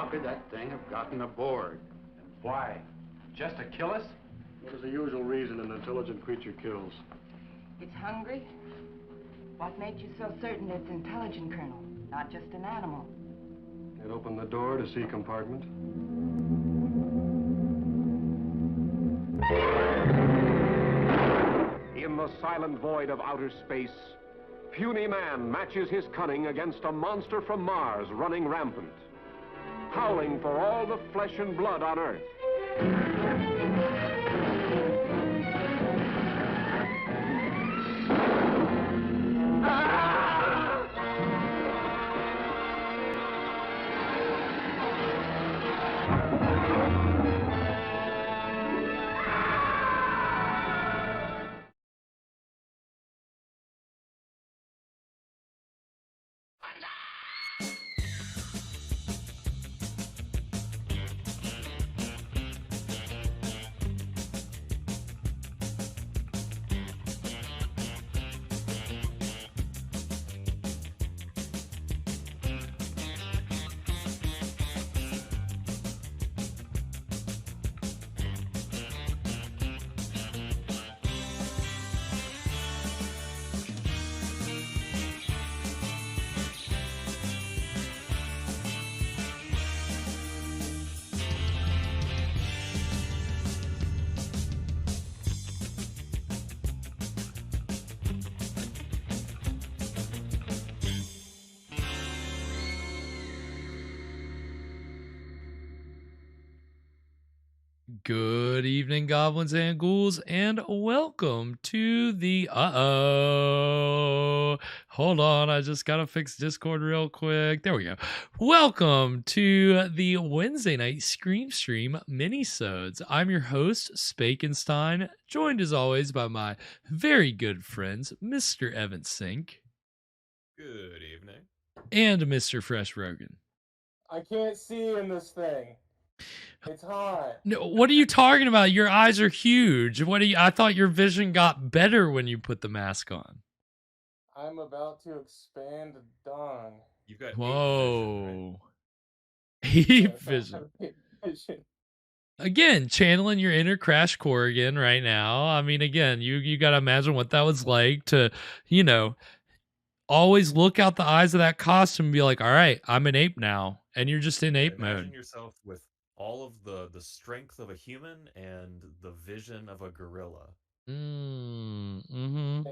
How could that thing have gotten aboard? And why? Just to kill us? What is the usual reason an intelligent creature kills? It's hungry? What makes you so certain it's intelligent, Colonel? Not just an animal. It opened the door to C compartment. In the silent void of outer space, puny man matches his cunning against a monster from Mars running rampant, howling for all the flesh and blood on Earth. Good evening, goblins and ghouls, and welcome to the hold on, I just gotta fix Discord real quick. There we go. Welcome to the Wednesday night Scream Stream minisodes. I'm your host, Spakenstein, joined as always by my very good friends, Mr. Evan Sink. Good evening. And Mr. Fresh Rogan. I can't see in this thing. It's hot. No, what are you talking about? Your eyes are huge. I thought your vision got better when you put the mask on. I'm about to expand Dawn. You've got Whoa. ape vision. Ape vision. Again, channeling your inner Crash Corrigan right now. I mean, again, you got to imagine what that was like to, always look out the eyes of that costume and be like, all right, I'm an ape now. And you're just in ape mode. Imagine yourself with all of the strength of a human and the vision of a gorilla. Mm-hmm.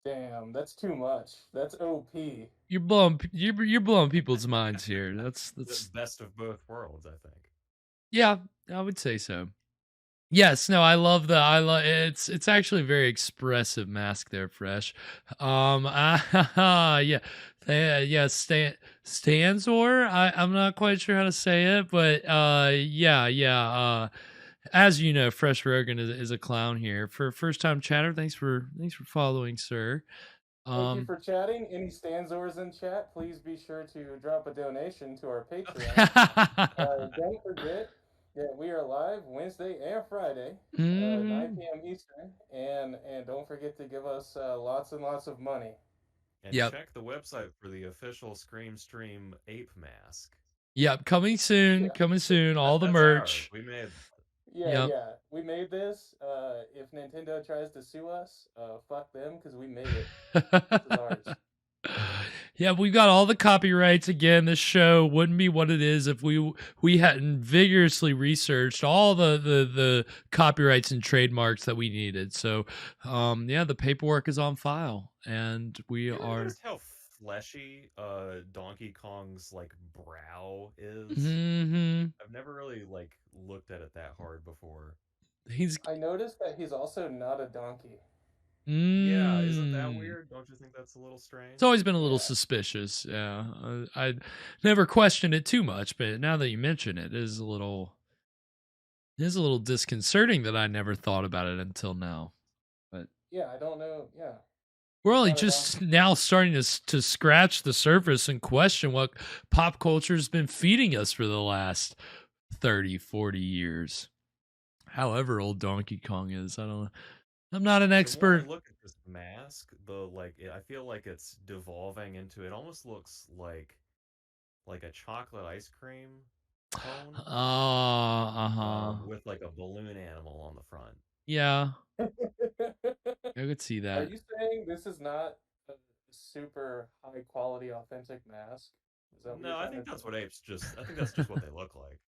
Damn, that's too much. That's OP. You're blowing people's minds here. That's the best of both worlds, I think. Yeah, I would say so. Yes, no, I love it's actually a very expressive mask there, Fresh. Yeah. Stanzor. I'm not quite sure how to say it, but as you know, Fresh Rogan is a clown here. For first time chatter, thanks for following, sir. Thank you for chatting. Any Stanzors in chat, please be sure to drop a donation to our Patreon. Don't forget that we are live Wednesday and Friday, 9 p.m. Eastern, and don't forget to give us lots and lots of money. And check the website for the official Scream Stream ape mask. Yep, coming soon. All the merch. Ours. We made. Yeah. We made this. If Nintendo tries to sue us, fuck them, because we made it. This is ours. Yeah, we've got all the copyrights. Again, this show wouldn't be what it is if we hadn't vigorously researched all the copyrights and trademarks that we needed. So, the paperwork is on file, and we are. Noticed how fleshy Donkey Kong's brow is. Mm-hmm. I've never really looked at it that hard before. I noticed that he's also not a donkey. Yeah, isn't that weird? Don't you think that's a little strange? It's always been a little suspicious. Yeah, I never questioned it too much, but now that you mention it, it is a little disconcerting that I never thought about it until now. But yeah, I don't know. Yeah, we're only just now starting to scratch the surface and question what pop culture has been feeding us for the last 30, 40 years. However old Donkey Kong is, I don't know. I'm not an expert. When I look at this mask, I feel like it's devolving into. It almost looks like a chocolate ice cream cone with like a balloon animal on the front. Yeah, I could see Are that. you saying this is not a super high quality authentic mask? Is that what you're No, I trying think to that's say? what apes just. I think that's just what they look like.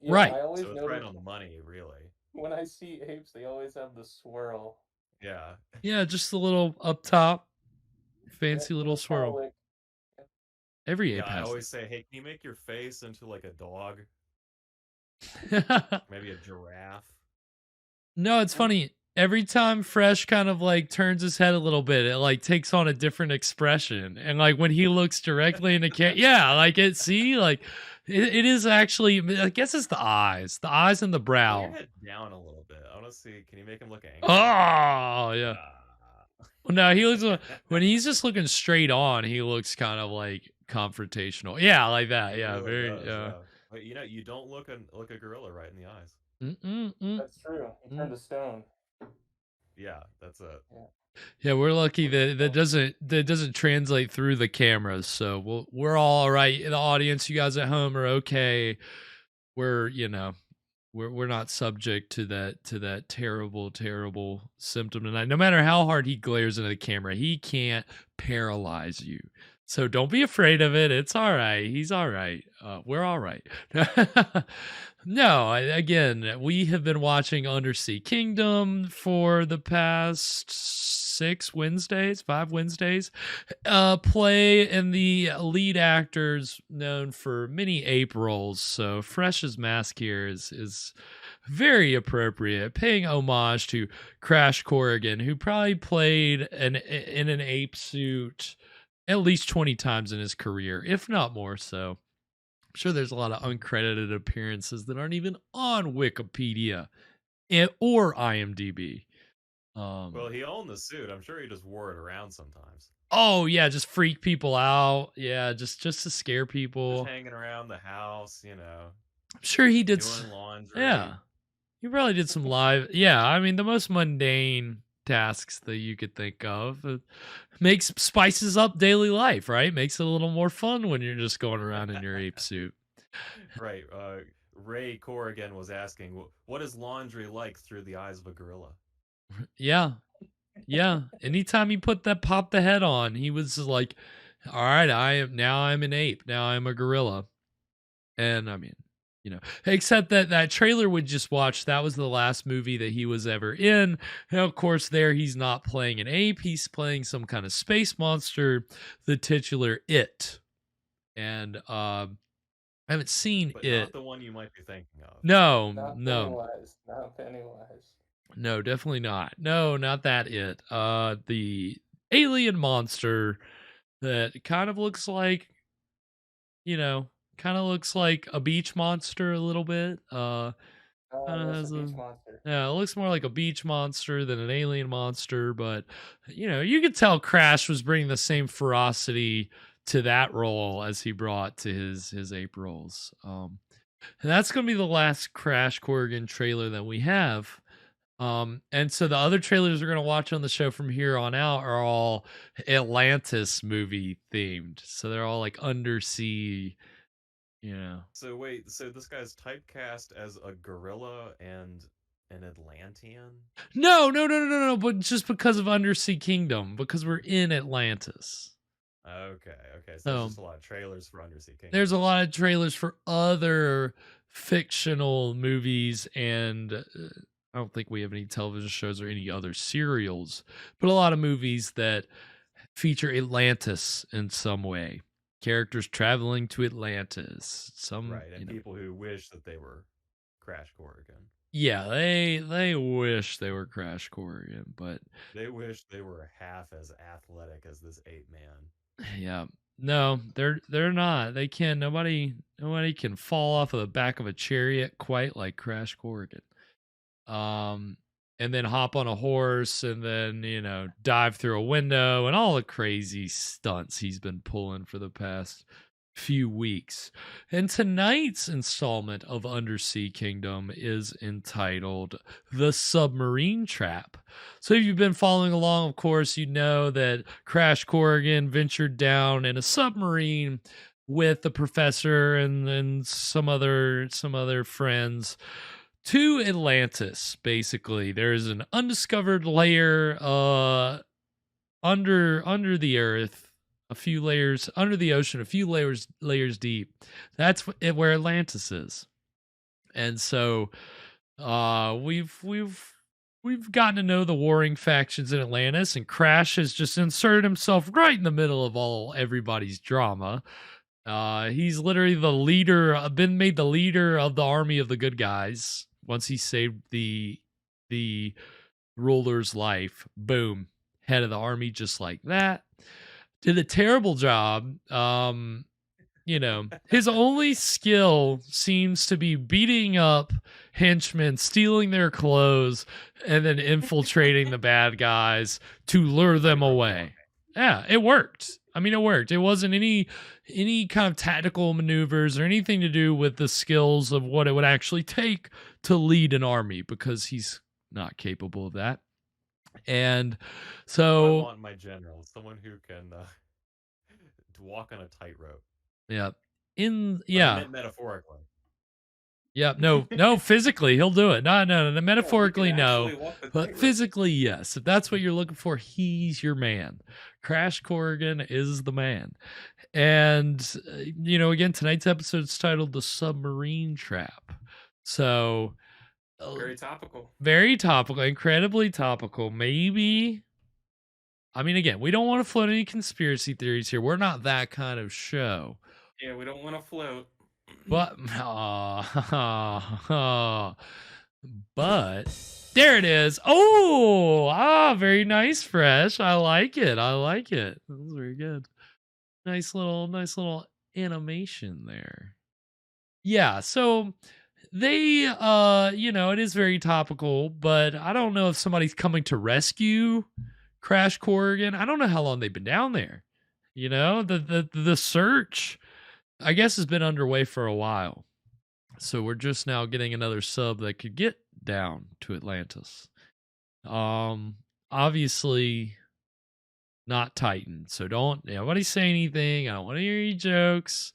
Yeah, Right. I always So it's right notice on the money, really. when I see apes, they always have the swirl. Yeah. Yeah, just a little up top, Yeah, fancy little little swirl. cowlick. Every Yeah, ape I has always say, hey, can you make your face into like a dog? that. Maybe a giraffe? No, it's funny. Every time Fresh kind of like turns his head a little bit, it like takes on a different expression. And like when he looks directly in the yeah, like it is actually, I guess it's the eyes and the Pull your brow. head down a little bit. I want to see. Can you make him look angry? Oh, yeah. Ah. Well, no, he looks, when he's just looking straight on, he looks kind of like confrontational. Yeah, like that. He Yeah, really very, does, yeah. yeah. But you don't look a gorilla right in the eyes. That's true. He turned to stone. Yeah, that's it. Yeah, we're lucky that that doesn't translate through the cameras. So we're all right. The audience, you guys at home are okay. We're we're not subject to that terrible symptom tonight. No matter how hard he glares into the camera, he can't paralyze you. So don't be afraid of it. It's all right. He's all right. We're all right. No, again, we have been watching Undersea Kingdom for the past 5 Wednesdays. Play and the lead actors known for many ape roles. So Fresh's mask here is very appropriate, paying homage to Crash Corrigan, who probably played in an ape suit at least 20 times in his career, if not more so. I'm sure there's a lot of uncredited appearances that aren't even on Wikipedia or IMDb. Well, he owned the suit. I'm sure he just wore it around sometimes. Oh yeah, just freak people out. Yeah, just to scare people. Just hanging around the house, I'm sure he did doing laundry. Yeah. He probably did some live. Yeah, I mean the most mundane tasks that you could think of. Spices up daily life, right? Makes it a little more fun when you're just going around in your ape suit. Right. Ray Corrigan was asking, what is laundry like through the eyes of a gorilla? Yeah. Yeah. Anytime he popped the head on, he was like, all right, I'm an ape. Now I'm a gorilla. And I mean, except that trailer we just watched, that was the last movie that he was ever in. And of course, there he's not playing an ape, he's playing some kind of space monster, the titular It. And I haven't seen but It. Not the one you might be thinking of. No. Not Pennywise. No, definitely not. No, not that It. The alien monster that kind of looks like, a beach monster a little bit. That's a beach monster. Yeah, it looks more like a beach monster than an alien monster, but you could tell Crash was bringing the same ferocity to that role as he brought to his ape roles. And that's going to be the last Crash Corrigan trailer that we have. And so the other trailers we're going to watch on the show from here on out are all Atlantis movie themed. So they're all like undersea. So wait, so this guy's typecast as a gorilla and an Atlantean? No, but just because of Undersea Kingdom, because we're in Atlantis. Okay. So there's just a lot of trailers for Undersea Kingdom. There's a lot of trailers for other fictional movies, and I don't think we have any television shows or any other serials, but a lot of movies that feature Atlantis in some way. Characters traveling to Atlantis. Right, and people who wish that they were Crash Corrigan. Yeah, they wish they were Crash Corrigan, but they wish they were half as athletic as this ape man. Yeah. No, they're not. They can nobody can fall off of the back of a chariot quite like Crash Corrigan. And then hop on a horse and then, dive through a window and all the crazy stunts he's been pulling for the past few weeks. And tonight's installment of Undersea Kingdom is entitled The Submarine Trap. So if you've been following along, of course, you know that Crash Corrigan ventured down in a submarine with the professor and some other friends to Atlantis. Basically, there's an undiscovered layer under the earth, a few layers under the ocean, a few layers deep. That's where Atlantis is. And so we've gotten to know the warring factions in Atlantis, and Crash has just inserted himself right in the middle of everybody's drama. He's literally the leader, been made the leader of the army of the good guys once he saved the ruler's life. Boom, head of the army just like that. Did a terrible job. His only skill seems to be beating up henchmen, stealing their clothes, and then infiltrating the bad guys to lure them away. Yeah, it worked. I mean, it worked. It wasn't any kind of tactical maneuvers or anything to do with the skills of what it would actually take to lead an army, because he's not capable of that. And so I want my general, someone who can to walk on a tightrope. Yeah. I meant metaphorically. Yeah, no, physically he'll do it. No, metaphorically no, but physically yes. If that's what you're looking for, he's your man. Crash Corrigan is the man. And again, tonight's episode is titled "The Submarine Trap." So very topical. Very topical, incredibly topical. Maybe. I mean, again, we don't want to float any conspiracy theories here. We're not that kind of show. Yeah, we don't want to float. But but there it is. Oh, very nice, Fresh. I like it. That was very good. Nice little animation there. Yeah, so they it is very topical, but I don't know if somebody's coming to rescue Crash Corrigan. I don't know how long they've been down there. The search, I guess, has been underway for a while. So we're just now getting another sub that could get down to Atlantis. Obviously not Titan. So don't nobody say anything. I don't want to hear any jokes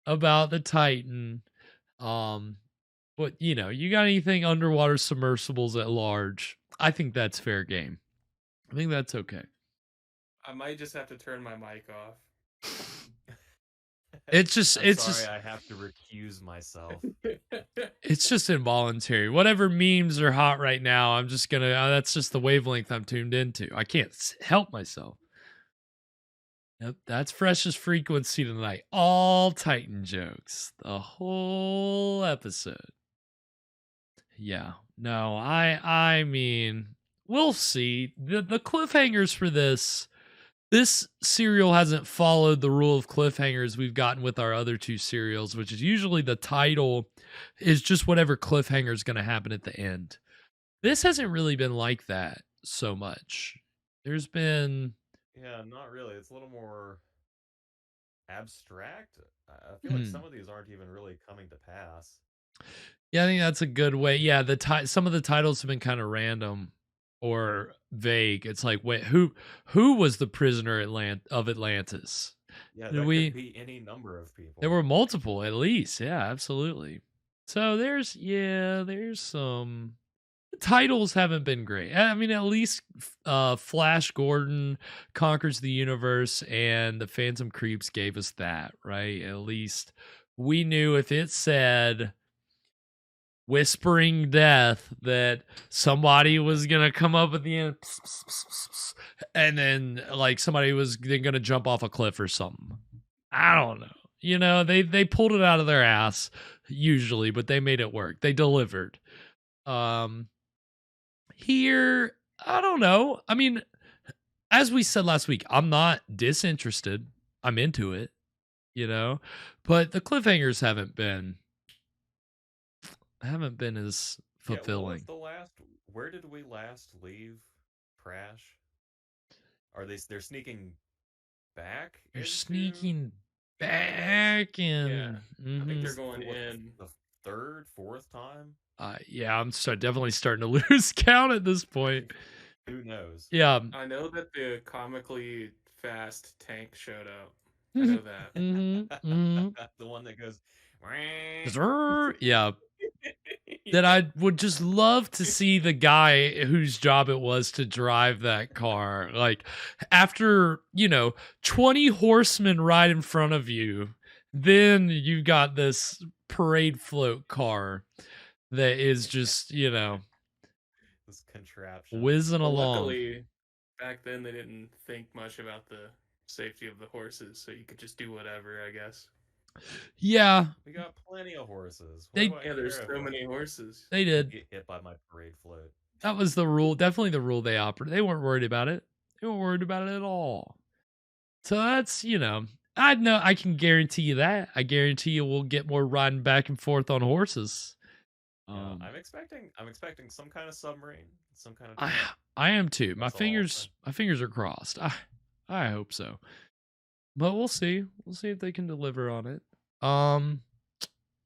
about the Titan. But you got anything underwater submersibles at large, I think that's fair game. I think that's okay. I might just have to turn my mic off. It's just I have to recuse myself. It's just involuntary. Whatever memes are hot right now, I'm just gonna that's just the wavelength I'm tuned into. I can't help myself. Yep, that's Fresh's frequency tonight. All Titan jokes. The whole episode. Yeah. No, I mean, we'll see. The cliffhangers for this serial hasn't followed the rule of cliffhangers we've gotten with our other two serials, which is usually the title is just whatever cliffhanger is going to happen at the end. This hasn't really been like that so much. There's been... Yeah, not really. It's a little more abstract. I feel like some of these aren't even really coming to pass. Yeah, I think that's a good way. Yeah, some of the titles have been kind of random or vague. It's like, wait, who was the prisoner of Atlantis? Yeah, that could be any number of people. There were multiple, at least. Yeah, absolutely. So there's some... The titles haven't been great. I mean, at least Flash Gordon Conquers the Universe and the Phantom Creeps gave us that, right? At least we knew if it said Whispering Death that somebody was gonna come up at the end, and then like somebody was then gonna jump off a cliff or something. I don't know. They pulled it out of their ass usually, but they made it work. They delivered. Here, I don't know. I mean, as we said last week, I'm not disinterested. I'm into it, but the cliffhangers haven't been as fulfilling. Where did we last leave Crash? They're sneaking back? They're sneaking back in. Yeah. I think they're going in the third, fourth time. Yeah, I'm definitely starting to lose count at this point. Who knows? Yeah. I know that the comically fast tank showed up. I know that. The one that goes. Yeah. That I would just love to see the guy whose job it was to drive that car. Like, after, 20 horsemen right in front of you, then you've got this parade float car that is just, This contraption. whizzing Well, along. luckily, back then they didn't think much about the safety of the horses, so you could just do whatever, I guess. Yeah, We got plenty of horses. Yeah, there's so many horses. they did. Get hit by my parade float. That was the rule. Definitely the rule they operated. They weren't worried about it. They weren't worried about it at all. So that's, I know I can guarantee you that. I guarantee you we'll get more riding back and forth on horses. Yeah, I'm expecting some kind of submarine, some kind of. I am too. My That's all fingers are crossed. I hope so. But we'll see. We'll see if they can deliver on it.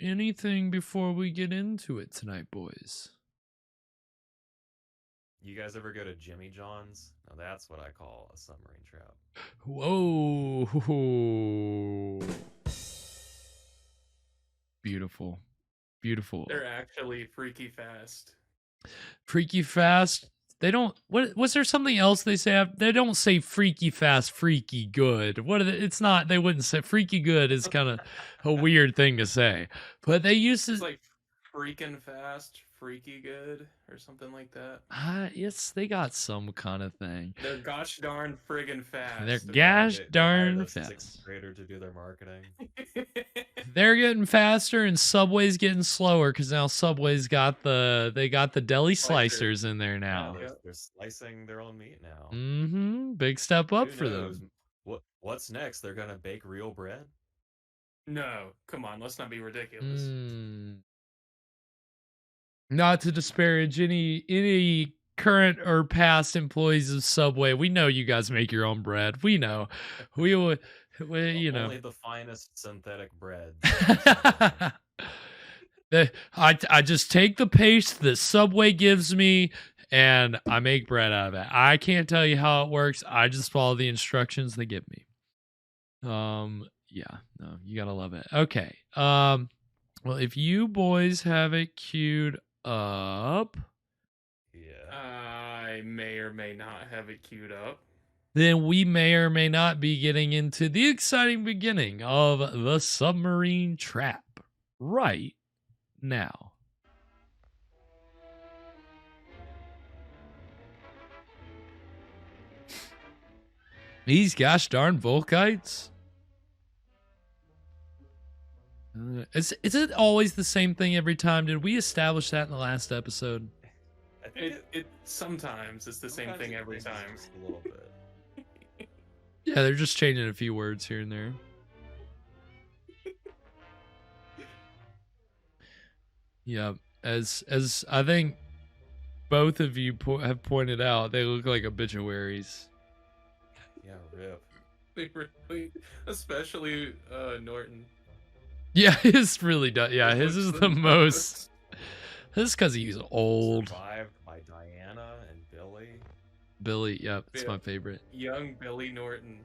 Anything before we get into it tonight, boys? You guys ever go to Jimmy John's? Now that's what I call a submarine trap. Whoa. Beautiful. Beautiful. They're actually freaky fast. Freaky fast. They don't. What was there something else they say? They don't say freaky fast, freaky good. What are they? It's not. They wouldn't say freaky good. Is kind of a weird thing to say, but they used to. It's like freaking fast, freaky good, or something like that. Yes, they got some kind of thing. They're gosh darn friggin' fast. They're gosh They hired darn a fast. sixth grader to do their marketing. They're getting faster, and Subway's getting slower because now Subway's got the deli slicers in there now. Yeah, they're slicing their own meat now. Mm-hmm. Big step up Who for knows? them. What's next? They're gonna bake real bread? No, come on, let's not be ridiculous. Not to disparage any current or past employees of Subway. We know you guys make your own bread. We know. We Only the finest synthetic bread. I just take the paste that Subway gives me and I make bread out of it. I can't tell you how it works. I just follow the instructions they give me. Yeah, no, you gotta love it. Okay. Well, if you boys have it queued up, Yeah. I may or may not have it queued up. then we may or may not be getting into the exciting beginning of the submarine trap right now. These gosh darn Volkites. Is it always the same thing every time? Did we establish that in the last episode? I think It sometimes it's the same sometimes thing it every changes time. just a little bit. Yeah, they're just changing a few words here and there. Yeah, as I think both of you have pointed out, they look like obituaries. Yeah, rip. They really, especially Norton. Yeah, his really does. Yeah, It his looks is the the most. This is because he's old. Survived by Diana and Billy. Billy, yep, it's Yeah. my favorite. Young Billy Norton.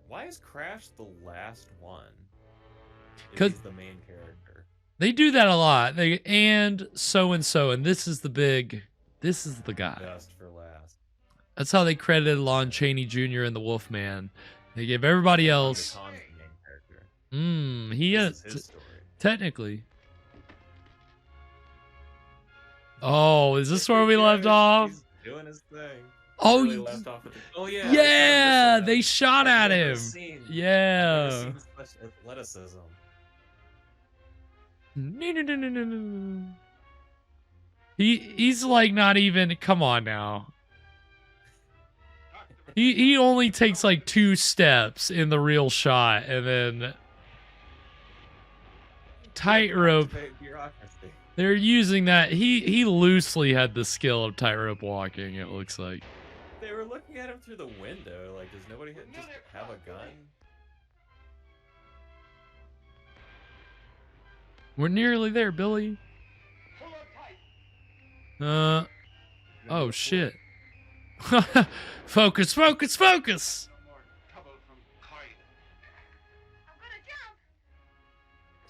Why is Crash the last one? If 'Cause- he's the main character. They do that a lot. And this is the big. This is the guy. Just for last. That's how they credited Lon Chaney Jr. and the Wolfman. They gave everybody else. Khan's the main character. He This is is his story. technically. Oh, is this where we Yeah, left off? He's doing his thing. Oh, Really left off at the... Oh yeah. yeah, they shot at I've never him. seen- I've never Yeah. seen such athleticism. He's like not even. Come on now. He only takes like 2 steps in the real shot, and then tightrope. Bureaucracy. They're using that. He loosely had the skill of tightrope walking. It looks like. They were looking at him through the window. Like, does nobody just have a gun? We're nearly there, Billy. Oh shit. Focus, focus, focus.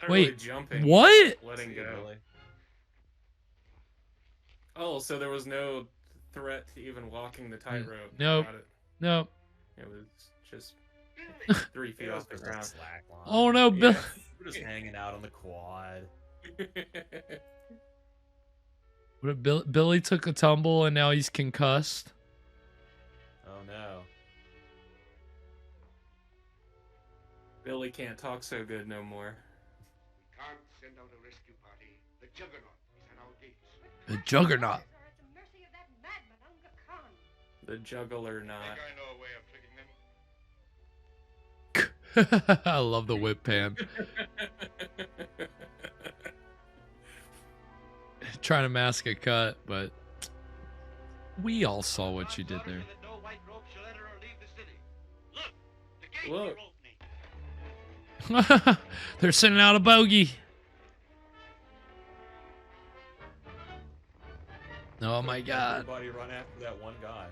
Not Wait, really jumping. what? Letting go. Really? Oh, so there was no threat to even walking the tightrope. Nope. Got it. No. It was just 3 feet It was off the just a ground. slack line. Oh no, Bill. Yeah. We're just hanging out on the quad. What if Billy took a tumble and now he's concussed? Oh no. Billy can't talk so good no more. Can't send out a rescue party. The Juggernaut is at our gates. The Juggernaut. The juggler not. I know a way of tricking them. I love the whip pan. Trying to mask a cut, but we all saw what you did there. Look. They're sending out a bogey. Oh my god. Everybody run after that one guy.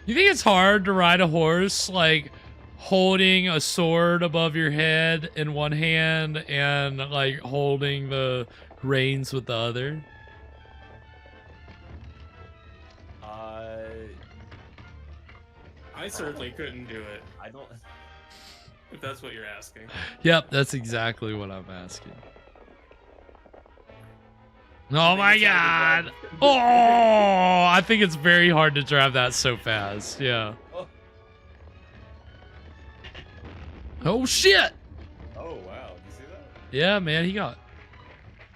You think it's hard to ride a horse like holding a sword above your head in one hand and like holding the reins with the other? I certainly couldn't do it, I don't. if that's what you're asking. Yep, that's exactly what I'm asking. Oh my god! Oh, I think it's very hard to drive that so fast. Yeah. Oh, Oh shit! oh wow, did you see that? Yeah, man, he got.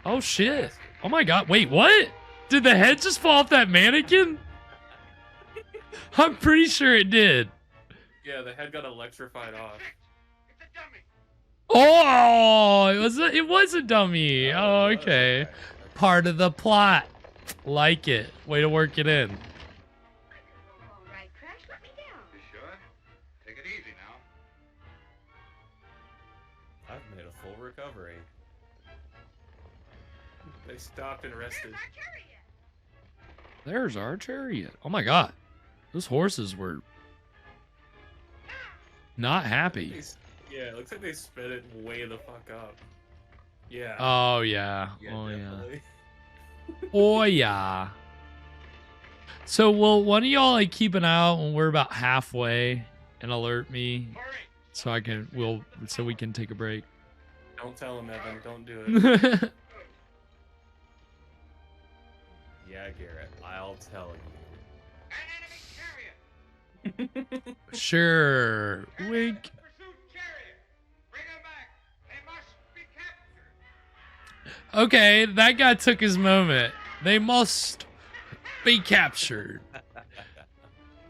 Oh shit! Oh my god! Wait, what? Did the head just fall off that mannequin? I'm pretty sure it did. Yeah, the head got electrified off. Oh, it was a dummy. Oh, it was. okay. Part of the plot. Like it. Way to work it in. You sure? Take it easy now. I've made a full recovery. They stopped and rested. There's our chariot. Oh my god. Those horses were not happy. Yeah, it looks like they sped it way the fuck up. Yeah. Oh yeah. Yeah, Oh yeah. definitely. Oh yeah. So will one of y'all like keep an eye out when we're about halfway and alert me so we can take a break. Don't tell him, Evan. Don't do it. Yeah, Garrett, I'll tell you. Sure. Wink. Okay, that guy took his moment. They must be captured.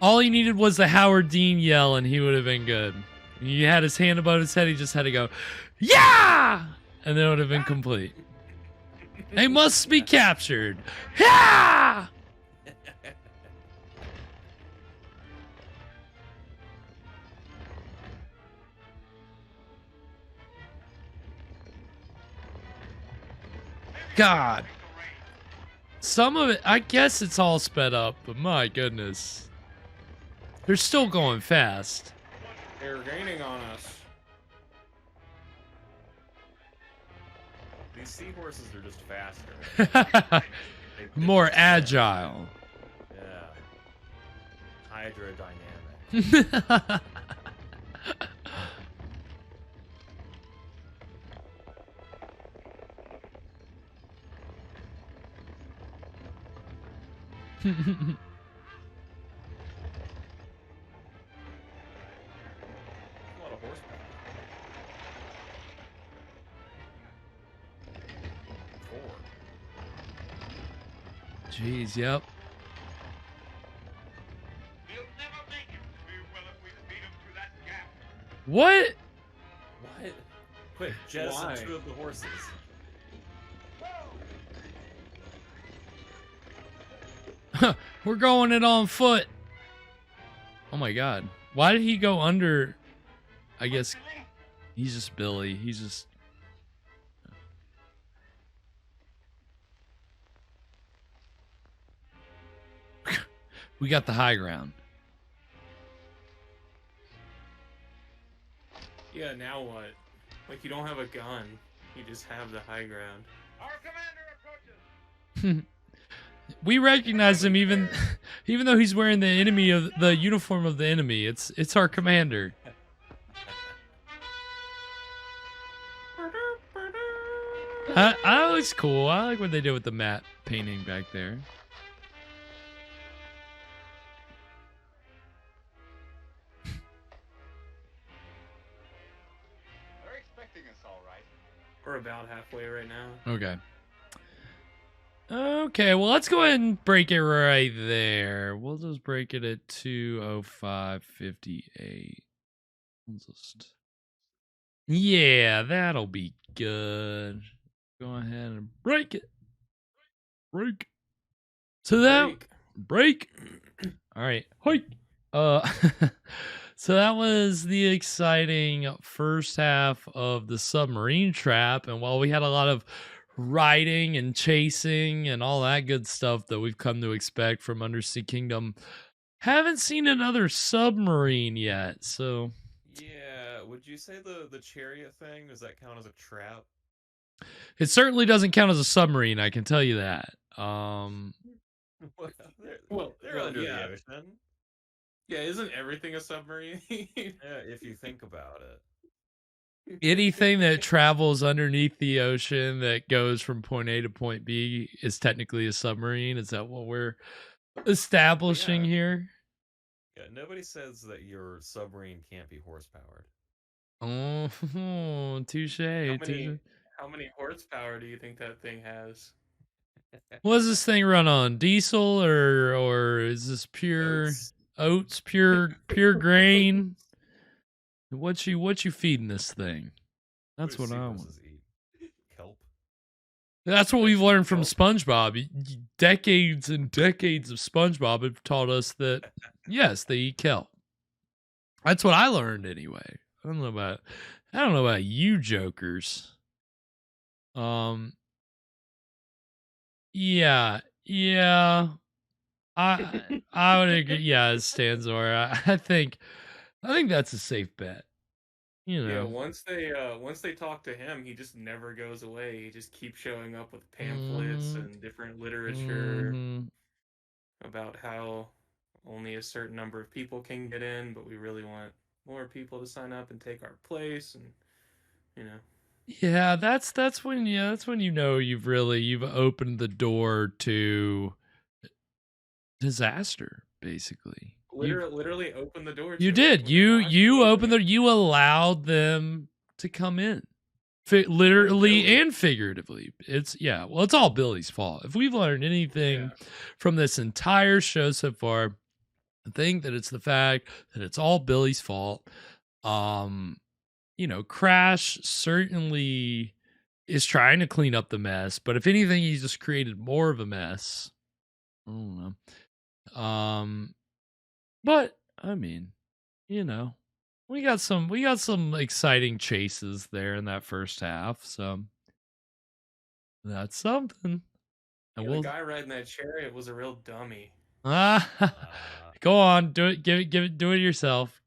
All he needed was the Howard Dean yell and he would have been good. He had his hand above his head, he just had to go, yeah! And then it would have been complete. They must be captured. Yeah! God. Some of it, I guess it's all sped up, but my goodness. They're still going fast. They're gaining on us. These seahorses are just faster. More agile. Yeah. Hydrodynamic. A lot of horsepower. 4. Jeez, yep. We'll never make it. We will if we beat him through that gap. What? What? Quick, jettison Why? 2 of the horses. We're going it on foot. Oh my god. Why did he go under? I guess he's just Billy. He's just... We got the high ground. Yeah, now what? Like, you don't have a gun. You just have the high ground. Our commander approaches. We recognize him even though he's wearing the uniform of the enemy. It's our commander. That looks cool. I like what they did with the matte painting back there. They're expecting us, all right. We're about halfway right now. Okay. Okay, well, let's go ahead and break it right there. We'll just break it at 2:05:58. We'll just... Yeah, that'll be good. Go ahead and break it. Break. So that... Break. All right. Hoi. So that was the exciting first half of the submarine trap. And while we had a lot of riding and chasing and all that good stuff that we've come to expect from Undersea Kingdom, haven't seen another submarine yet. So yeah, would you say the chariot thing, does that count as a trap? it certainly doesn't count as a submarine, I can tell you that. They're under the ocean. Yeah, isn't everything a submarine? Yeah, if you think about it. Anything that travels underneath the ocean that goes from point A to point B is technically a submarine. Is that what we're establishing here? Yeah, nobody says that your submarine can't be horse-powered. Oh, touche. How many horsepower do you think that thing has? What does this thing run on? Diesel or is this pure oats, pure grain? What you feeding this thing? That's what I want. Kelp. That's what we've learned from SpongeBob. Decades and decades of SpongeBob have taught us that yes, they eat kelp. That's what I learned anyway. I don't know about you jokers. Yeah. I would agree. Yeah, Stanzor. I think that's a safe bet. You know. Yeah, once they talk to him, he just never goes away. He just keeps showing up with pamphlets and different literature about how only a certain number of people can get in, but we really want more people to sign up and take our place, and you know. Yeah, that's when you know you've opened the door to disaster, basically. Literally opened the door. You did. You opened you allowed them to come in. Literally and figuratively. It's all Billy's fault. If we've learned anything from this entire show so far, I think that it's the fact that it's all Billy's fault. Crash certainly is trying to clean up the mess, but if anything, he's just created more of a mess. I don't know. But I mean, we got some exciting chases there in that first half, so that's something. And the guy riding that chariot was a real dummy. Go on, do it. Do it yourself.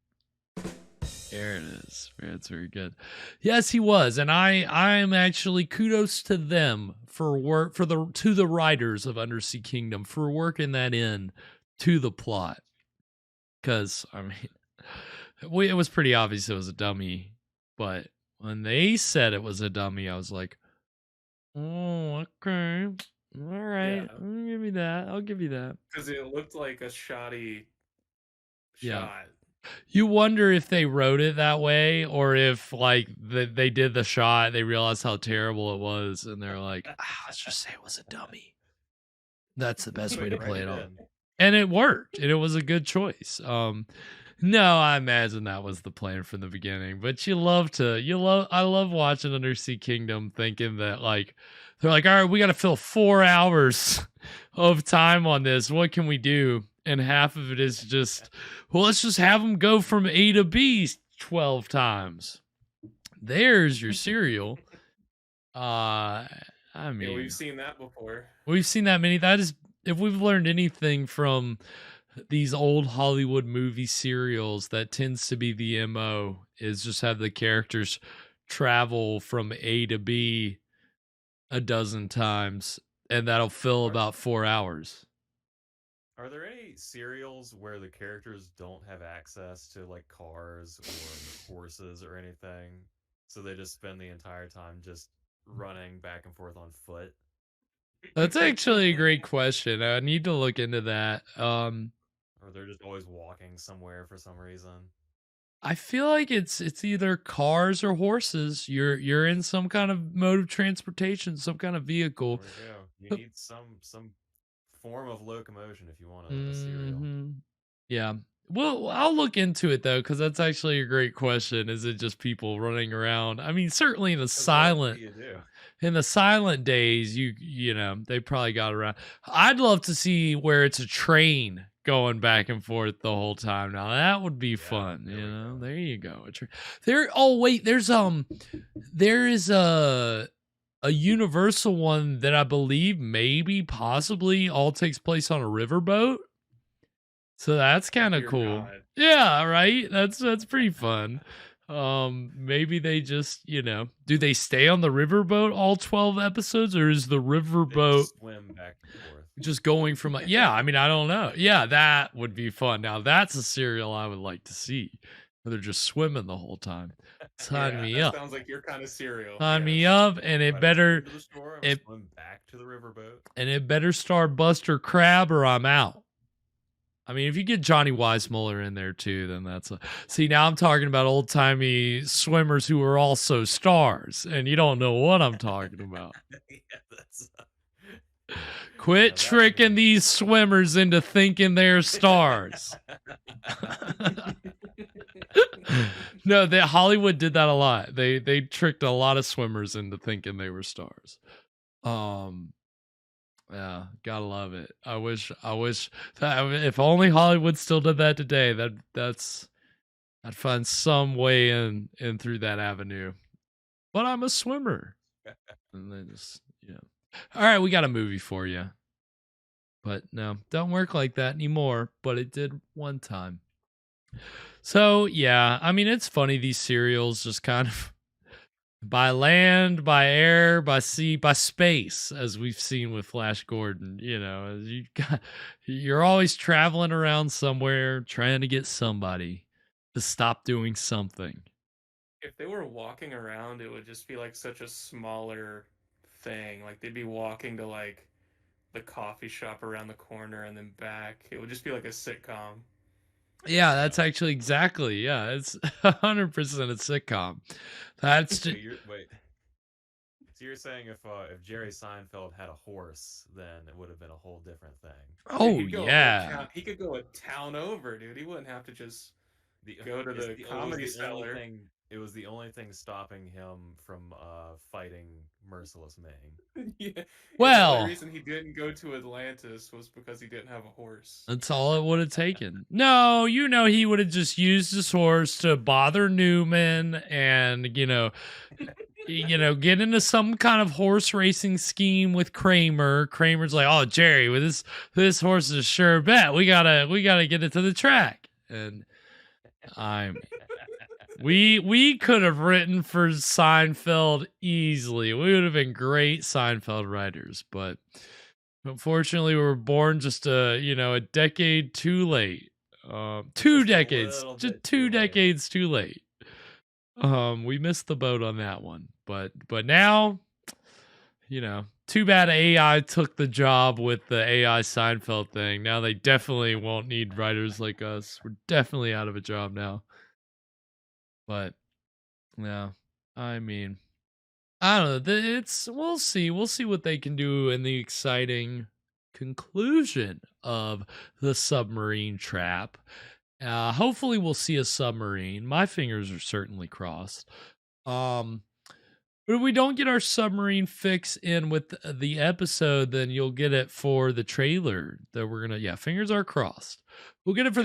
There it is. It's very good. Yes, he was, and I'm actually kudos to them to the writers of Undersea Kingdom for working that in to the plot. Because I mean, it was pretty obvious it was a dummy, but when they said it was a dummy, I was like, "Oh, okay, all right, I'll give you that. I'll give you that." Because it looked like a shoddy shot. You wonder if they wrote it that way, or if like they did the shot, they realized how terrible it was, and they're like, "Let's just say it was a dummy." That's the best way to play it on. And it worked, and it was a good choice. No, I imagine that was the plan from the beginning. But I love watching Undersea Kingdom, thinking that like they're like, all right, we got to fill 4 hours of time on this. What can we do? And half of it is just, well, let's just have them go from A to B 12 times. There's your cereal. I mean, we've seen that before. We've seen that many. That is. If we've learned anything from these old Hollywood movie serials, that tends to be the MO, is just have the characters travel from A to B a dozen times, and that'll fill about 4 hours. Are there any serials where the characters don't have access to like cars or horses or anything, so they just spend the entire time just running back and forth on foot? That's actually a great question. I need to look into that. Or they're just always walking somewhere for some reason. I feel like it's either cars or horses. You're in some kind of mode of transportation, some kind of vehicle. There we go. You need some form of locomotion if you want a serial. Yeah. Well, I'll look into it though, because that's actually a great question. Is it just people running around? I mean, certainly in the silent days, you know, they probably got around. I'd love to see where it's a train going back and forth the whole time. Now that would be fun. You know, there you go. Oh wait, there is a Universal one that I believe maybe possibly all takes place on a riverboat. So that's kind of cool. God. Yeah, right? That's pretty fun. Maybe they just, you know, do they stay on the riverboat all 12 episodes, or is the riverboat swim back and forth? Just going from yeah, I mean, I don't know. Yeah, that would be fun. Now that's a serial I would like to see. Where they're just swimming the whole time. Sign me up. Sounds like your kind of serial. Sign me up, and it better swim back to the riverboat. And it better star Buster Crab or I'm out. I mean, if you get Johnny Weissmuller in there too, then that's see, now I'm talking about old timey swimmers who are also stars, and you don't know what I'm talking about. Quit tricking these swimmers into thinking they're stars. No, Hollywood did that a lot. They tricked a lot of swimmers into thinking they were stars. Yeah, gotta love it. I wish that if only Hollywood still did that today. I'd find some way in through that avenue. But I'm a swimmer, and then just All right, we got a movie for you. But no, don't work like that anymore. But it did one time. So yeah, I mean, it's funny, these serials just kind of by land, by air, by sea, by space, as we've seen with Flash Gordon. You know, you're always traveling around somewhere trying to get somebody to stop doing something. If they were walking around, it would just be like such a smaller thing. Like they'd be walking to like the coffee shop around the corner and then back. It would just be like a sitcom. Yeah, that's actually exactly. Yeah, it's 100% a sitcom. That's just... Wait. So you're saying if Jerry Seinfeld had a horse, then it would have been a whole different thing. Oh yeah, he could go a town over, dude. He wouldn't have to just go to the Comedy Cellar. It was the only thing stopping him from fighting Merciless Ming. Yeah. Well, the only reason he didn't go to Atlantis was because he didn't have a horse. That's all it would have taken. No, you know, he would have just used his horse to bother Newman and, get into some kind of horse racing scheme with Kramer. Kramer's like, "Oh, Jerry, with this horse is a sure bet. We gotta get it to the track." And we could have written for Seinfeld easily. We would have been great Seinfeld writers, but unfortunately, we were born just a decade too late. 2 decades, just 2 decades too late. We missed the boat on that one, but now, too bad AI took the job with the AI Seinfeld thing. Now they definitely won't need writers like us. We're definitely out of a job now. But yeah, I mean, I don't know. We'll see what they can do in the exciting conclusion of the submarine trap. Hopefully we'll see a submarine. My fingers are certainly crossed. But if we don't get our submarine fix in with the episode, then you'll get it for the trailer that we're gonna. Yeah, fingers are crossed. We'll get it for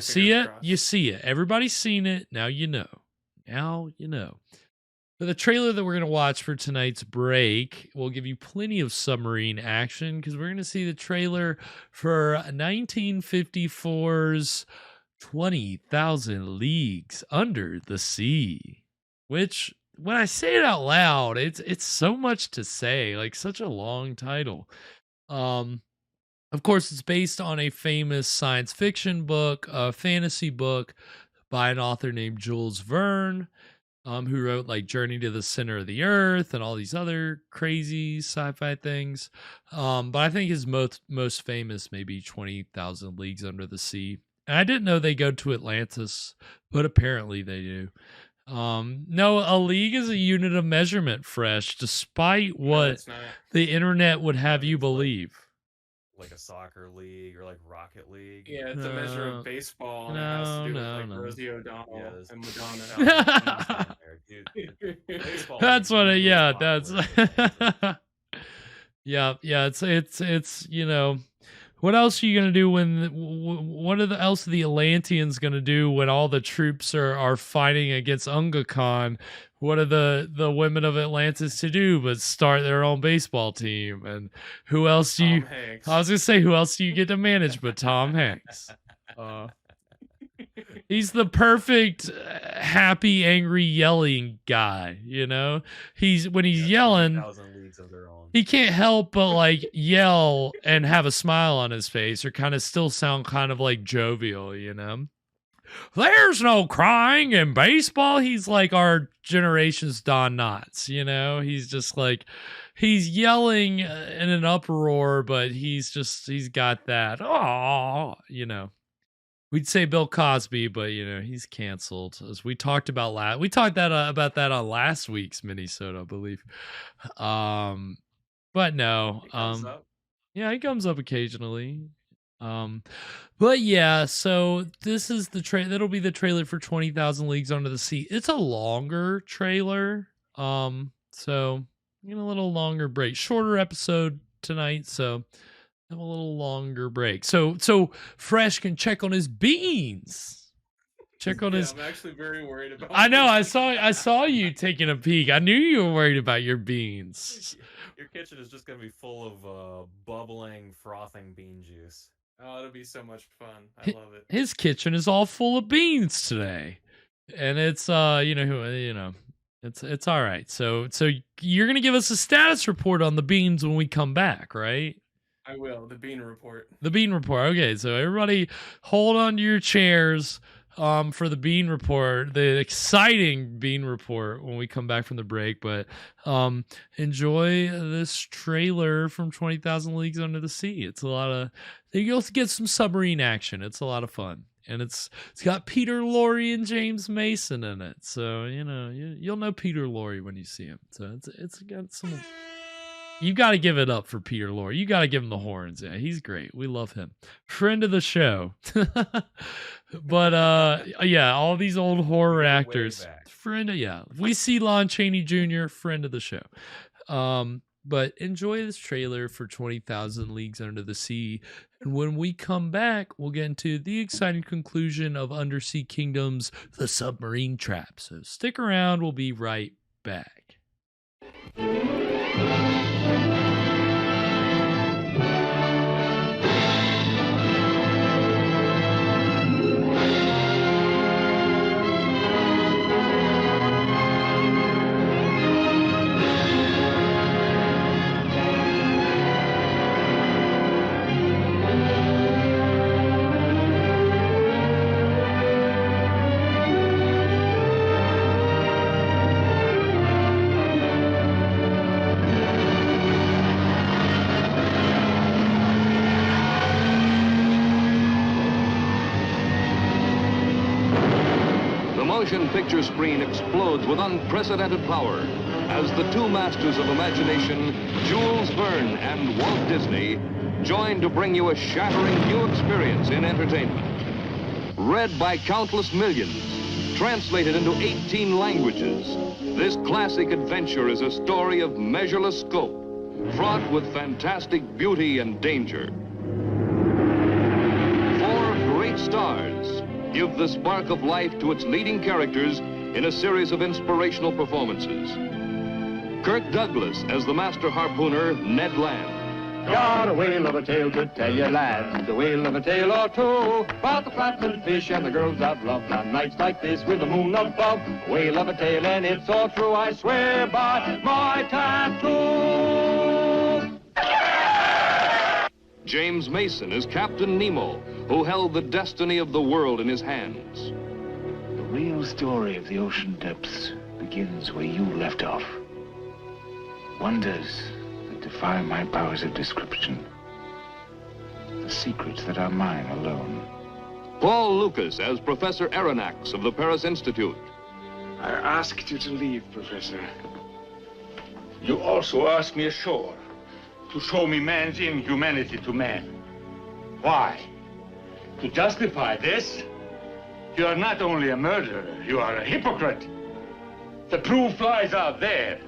see it? Crossed. You see it. Everybody's seen it. Now you know. For the trailer that we're going to watch for tonight's break, we'll give you plenty of submarine action because we're going to see the trailer for 1954's 20,000 Leagues Under the Sea. which when I say it out loud, it's so much to say, like such a long title. Of course, it's based on a famous science fiction book, a fantasy book by an author named Jules Verne, who wrote like Journey to the Center of the Earth and all these other crazy sci-fi things. But I think his most famous may be 20,000 Leagues Under the Sea. And I didn't know they go to Atlantis, but apparently they do. No, a league is a unit of measurement, Fresh, despite what the internet would have you believe. Like a soccer league or like Rocket League. Yeah, it's a measure of baseball, and it has to do with like Rosie O'Donnell and Madonna. That's what it, yeah, that's yeah, it's you know, what else are you gonna do when what else are the Atlanteans gonna do when all the troops are fighting against Unga Khan? What are the women of Atlantis to do but start their own baseball team? And who else do you? Hanks. I was gonna say, who else do you get to manage but Tom Hanks? He's the perfect happy, angry, yelling guy. You know, when he's yelling, he can't help but like yell and have a smile on his face, or kind of still sound kind of like jovial. You know. There's no crying in baseball. He's like our generation's Don Knotts, you know? He's just like, he's yelling in an uproar, but he's got that, oh, you know. We'd say Bill Cosby, but, you know, he's canceled. As we talked about about that on last week's Minnesota, I believe. But no. Yeah, he comes up occasionally. But yeah, so this is that'll be the trailer for 20,000 Leagues Under the Sea. It's a longer trailer. So a little longer break, shorter episode tonight. So have a little longer break. So Fresh can check on his beans. Check on his. I'm actually very worried about. I know. I saw you taking a peek. I knew you were worried about your beans. Your kitchen is just gonna be full of bubbling, frothing bean juice. Oh, it'll be so much fun. I love it. His kitchen is all full of beans today. And it's it's all right. So you're going to give us a status report on the beans when we come back, right? I will. The bean report. The bean report. Okay, so everybody hold on to your chairs for the bean report, the exciting bean report when we come back from the break. But enjoy this trailer from 20,000 Leagues Under the Sea. It's a lot of, you'll get some submarine action. It's a lot of fun. And it's got Peter Lorre and James Mason in it. So, you'll know Peter Lorre when you see him. So it's got some... You got to give it up for Peter Lorre. You got to give him the horns. Yeah, he's great. We love him. Friend of the show. But yeah, all these old horror actors. We see Lon Chaney Jr., friend of the show. But enjoy this trailer for 20,000 Leagues Under the Sea. And when we come back, we'll get into the exciting conclusion of Undersea Kingdom's The Submarine Trap. So stick around. We'll be right back. Motion picture screen explodes with unprecedented power as the two masters of imagination, Jules Verne and Walt Disney, join to bring you a shattering new experience in entertainment. Read by countless millions, translated into 18 languages, this classic adventure is a story of measureless scope, fraught with fantastic beauty and danger. 4 great stars give the spark of life to its leading characters in a series of inspirational performances. Kirk Douglas as the master harpooner Ned Land, Got a whale of a tale to tell you, lads. A whale of a tale or two about the flats and fish and the girls I've loved on nights like this with the moon above. A whale of a tale, and it's all true. I swear by my tattoo. James Mason is Captain Nemo, who held the destiny of the world in his hands. The real story of the ocean depths begins where you left off. Wonders that defy my powers of description. The secrets that are mine alone. Paul Lucas as Professor Aronnax of the Paris Institute. I asked you to leave, Professor. You also asked me ashore to show me man's inhumanity to man. Why? To justify this, you are not only a murderer, you are a hypocrite. The proof lies out there.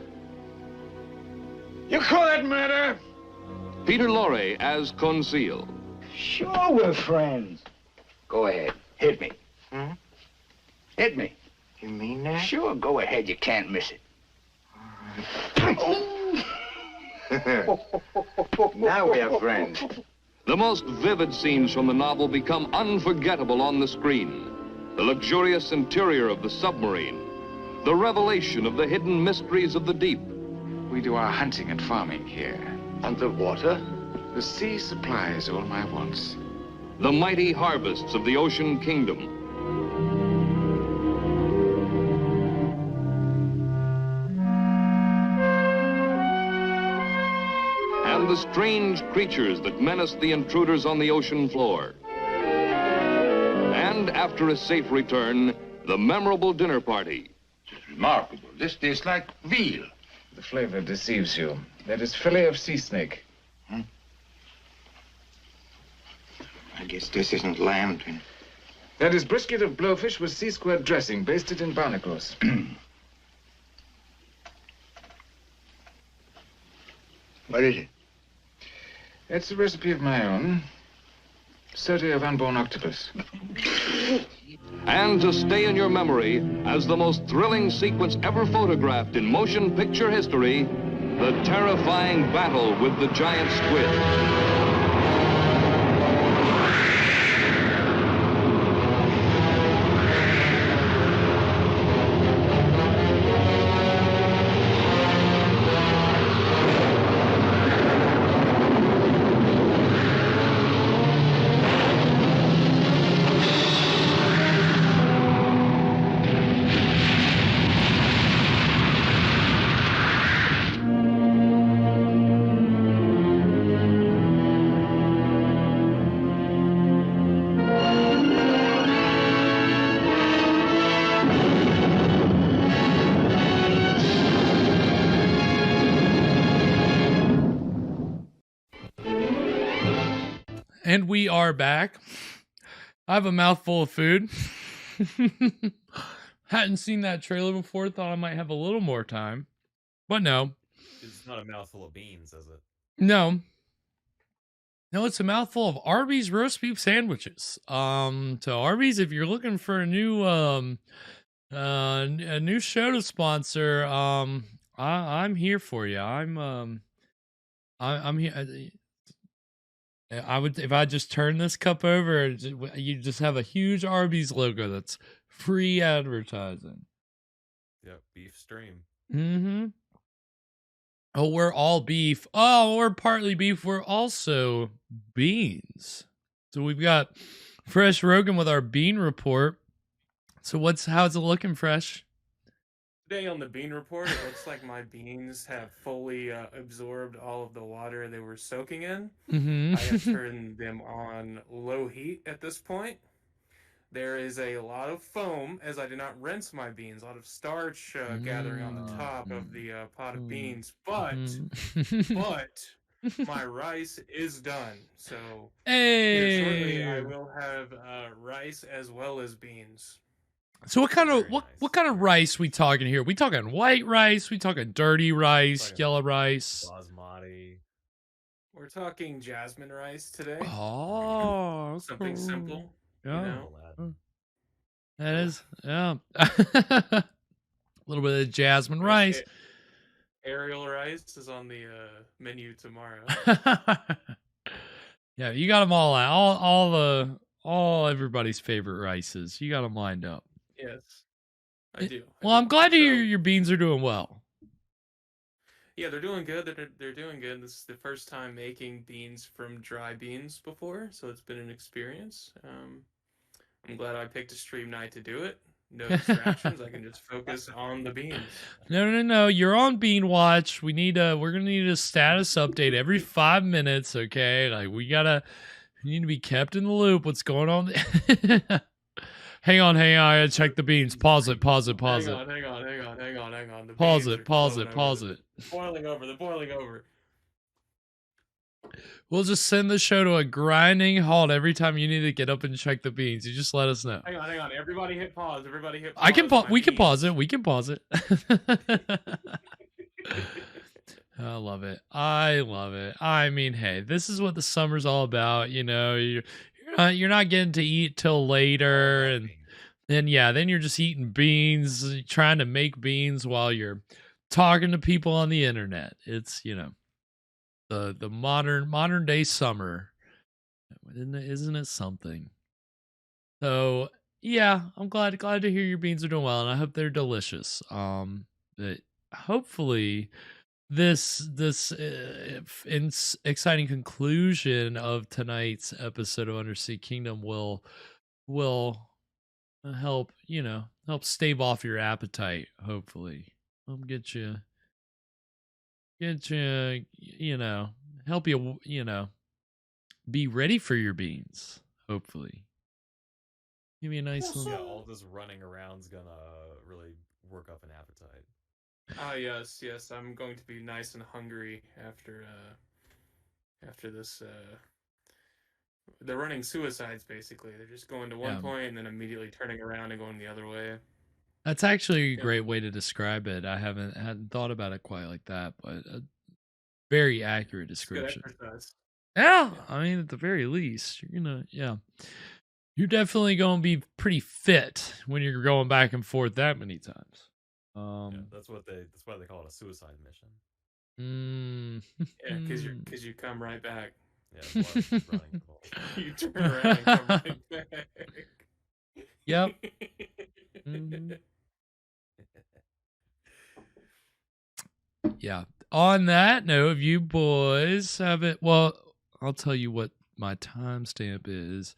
You call that murder? Peter Lorre as Conseil. Sure, we're friends. Go ahead, hit me. Hit me. You mean that? Sure, go ahead, you can't miss it. Now we are friends. The most vivid scenes from the novel become unforgettable on the screen. The luxurious interior of the submarine. The revelation of the hidden mysteries of the deep. We do our hunting and farming here. Underwater? The sea supplies all my wants. The mighty harvests of the ocean kingdom. And the strange creatures that menace the intruders on the ocean floor. And after a safe return, the memorable dinner party. It's remarkable. This tastes like veal. The flavor deceives you. That is fillet of sea snake. I guess this isn't lamb. That is brisket of blowfish with sea squirt dressing, basted in barnacles. What is it? It's a recipe of my own. Sauté of unborn octopus. And to stay in your memory as the most thrilling sequence ever photographed in motion picture history, the terrifying battle with the giant squid. And we are back. I have a mouthful of food. Hadn't seen that trailer before. Thought I might have a little more time. But no. It's not a mouthful of beans, is it? No. No, it's a mouthful of Arby's roast beef sandwiches. So Arby's, if you're looking for a new show to sponsor, I'm here for you. I'm here. I would, if I just turn this cup over, you just have a huge Arby's logo. That's free advertising. Yep, beef stream. Mm-hmm. Oh, we're all beef. Oh, we're partly beef. We're also beans. So we've got Fresh Rogan with our bean report. So how's it looking, Fresh? Today on the bean report, it looks like my beans have fully absorbed all of the water they were soaking in. Mm-hmm. I have turned them on low heat at this point. There is a lot of foam, as I did not rinse my beans, a lot of starch gathering on the top of the pot of beans, but my rice is done. So here shortly I will have rice as well as beans. So what kind of rice we talking here? We talking white rice? We talking dirty rice? Yellow rice? Basmati. We're talking jasmine rice today. Oh, something cool. simple. Yeah, You know? that is, yeah. A little bit of jasmine rice. Ariel rice is on the menu tomorrow. Yeah, you got them all out. All everybody's favorite rices. You got them lined up. Yes, I do. Well, I'm glad to hear your beans are doing well. Yeah, they're doing good. They're doing good. This is the first time making beans from dry beans before, so it's been an experience. I'm glad I picked a stream night to do it. No distractions. I can just focus on the beans. No. You're on Bean Watch. We're gonna need a status update every 5 minutes. Okay, like we need to be kept in the loop. What's going on? Hang on. I gotta check the beans. Pause it. Hang on. The Pause beans it. Pause it. They're boiling over. We'll just send the show to a grinding halt every time you need to get up and check the beans. You just let us know. Hang on. Everybody hit pause. I can pause. We can pause it. We can pause it. I love it. I mean, hey, this is what the summer's all about. You know, you're not getting to eat till later, and then you're just eating beans, trying to make beans while you're talking to people on the internet. It's the modern day summer, isn't it something? So yeah, I'm glad to hear your beans are doing well, and I hope they're delicious. But hopefully this exciting conclusion of tonight's episode of Undersea Kingdom will help stave off your appetite. Hopefully, get you help you be ready for your beans. Hopefully, give me a nice little. Yeah, all this running around's gonna really work up an appetite. Yes, I'm going to be nice and hungry after this. They're running suicides basically. They're just going to one point and then immediately turning around and going the other way. That's actually a great way to describe it. I hadn't thought about it quite like that, but a very accurate description. Good exercise. Yeah, I mean, at the very least, you're definitely going to be pretty fit when you're going back and forth that many times. That's why they call it a suicide mission. Yeah, because you come right back. Yeah, running. You turn around and come right back. Yep. Mm-hmm. Yeah. On that note, if you boys have it, well, I'll tell you what my timestamp is.